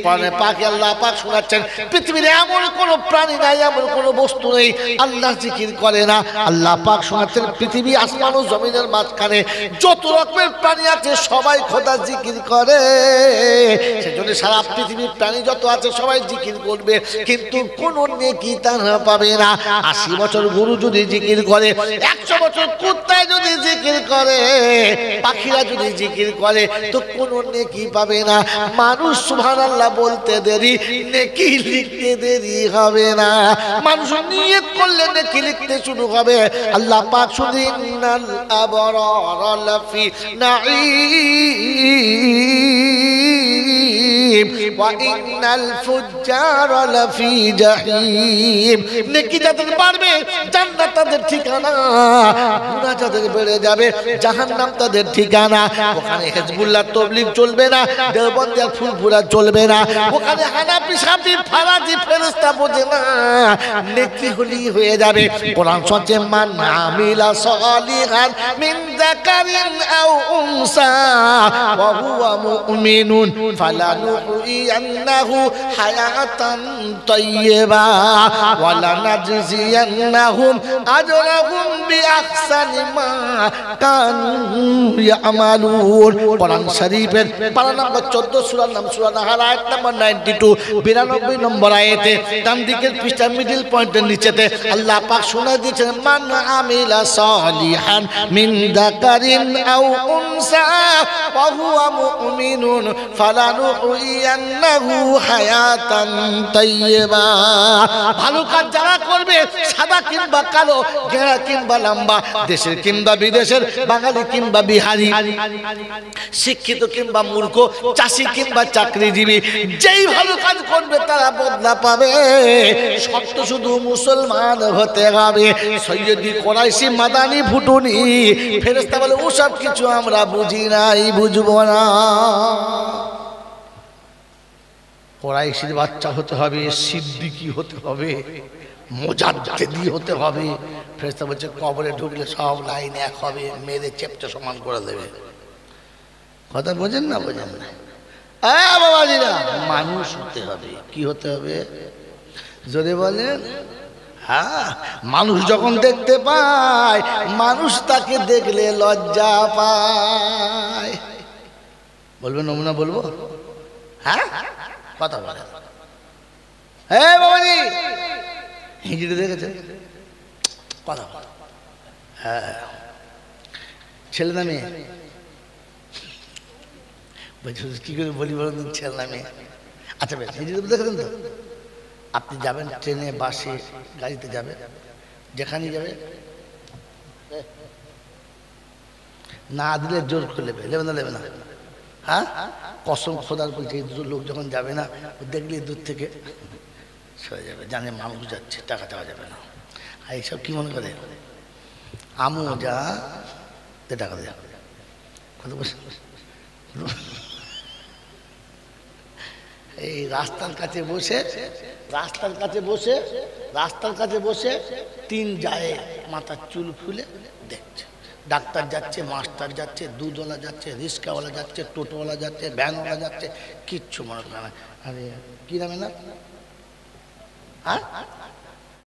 কোরআনে পাকে আল্লাহ পাক শোনাচ্ছেন পৃথিবীতে এমন কোন প্রাণী নাই, এমন কোন বস্তু নেই আল্লাহ জিকির করে না। আল্লাহ পাক শোনাচ্ছেন পৃথিবী আসমান ও জমিনের মাঝখানে যত রকমের প্রাণী আছে সবাই খোদা জিকির করে। সেজন্য সারা পৃথিবীর প্রাণী যত আছে সবাই জিকির করবে, কিন্তু কোন নেকি তারা পাবে না। 80 বছর গরু যদি জিকির করে, 100 বছর কুত্তায় যদি জিকির করে, পাখিরা যদি জিকির করে, তো কোন নেকি পাবে না। মানুষ সুবহানাল্লাহ বলতে দেরি, নেকি লিখতে দেরি হবে না। মানুষ নিয়ত করলে নেকি লিখতে শুরু হবে। আল্লাহ পাক শুধু ইন্নাল আবরারা লাফি নাঈম ওয়া ইন্নাল ফুজ্জারা লাফি জাহিম। নেকি যাদের বাড়বে জান্নাত তাদের ঠিকানা, গুনাহ যাদের বেড়ে যাবে জাহান্নাম তাদের ঠিকানা। ওখানে হিজবুল্লাহ তবলিগ চলবে না, দেওবন্দি আর ফুরফুরা চলবে না। ওখানে হানাফি শাফি ফারাজি ফেরেশতা বোঝে না, নেকি হলি হয়ে যাবে। কোরআন সূরা মান আমিলা সালিহান মিন যাকারিন আও উনসা ওয়া হুয়া মুমিনুন ফালানুহইয়ান্নাহু হায়াতান তাইয়্যিবা ওয়া লানাজজিয়ান্নাহুম আজরাহুম বিআহসানি মা কানু ইয়ামালুন। কোরআন শরীফের পারা নম্বর 14 সূরার নাম সূরা নাহাল আয়াত নম্বর 92 92 নম্বর আয়াতে ডান দিকের পৃষ্ঠা মিডল পয়েন্টের নিচেতে আল্লাহ পাক শোনায় দিয়েছেন মান আমিলা সালিহান মিন যাকারিন আও উনসা ওয়া হুয়া মুমিনুন ফালানুহইয়ান্নাহু হায়াতান তাইয়্যিবা। ভালো কাজ যারা করবে, সাদা কিংবা কালো, গেঁড়া কিংবা লম্বা, দেশের কিংবা বিদেশের, বাঙালি কিংবা বিহারি, শিক্ষিত কিংবা মূর্খ, চাষি কিংবা চাকরিজীবী, যেই ভালো কাজ করবে তারা বদলা পাবে। শর্ত শুধু মুসলমান হতে হবে। সৈয়দি কোরাইশি মাদানি ফুটুনি ফেরেশতা বলে ওসব কিছু আমরা বুঝি নাই, বুঝবো না। কোরাইশির বাচ্চা হতে হবে, সিদ্দিকি হতে হবে, মুজাদ্দিদি হতে হবে। ফেরেশতা বলছে কবরে ঢুকলে সব লাইন এক হবে, মেরে চেপটা সমান করে দেবে। কথা বোঝেন না? বোঝেন না? বাবাজিরা, মানুষ হতে হবে। কি হতে হবে? যদি বলেন হ্যাঁ, মানুষ যখন দেখতে পায়, মানুষ তাকে দেখলে লজ্জা পায়। বলবেন নমুনা বলবো? হ্যাঁ, কথা বলে। হ্যাঁ বাবাজি, হিজড়ি দেখেছেন? কথা বলে। হ্যাঁ, ছেলে না মেয়ে? কি করে বলি বলেন, ছেলে না মেয়ে? আচ্ছা বেশ, হিজড়ি দেখেছেন তো? আপনি যাবেন ট্রেনে, বাসে, গাড়িতে যাবেন, যেখানে যাবে না দিলে জোর করে নেবে, নেবে না? নেবে না? হ্যাঁ, কসম খোদার বলছে এই দুটো লোক যখন যাবে না, দেখলে দূর থেকে সরে যাবে, জানে মানুষ যাচ্ছে, টাকা দেওয়া যাবে না। আর এইসব কি মনে করে, আমু যা টাকা দেওয়া কথা বলছে। এই রাস্তার কাছে বসে তিন যায় মাথার চুল খুলে দেখছে। ডাক্তার যাচ্ছে, মাস্টার যাচ্ছে, দুধওয়ালা যাচ্ছে, রিক্সাওয়ালা যাচ্ছে, টোটোওয়ালা যাচ্ছে, ভ্যানওয়ালা যাচ্ছে, কিচ্ছু মনে করে না। আরে কি নামে না? হ্যাঁ,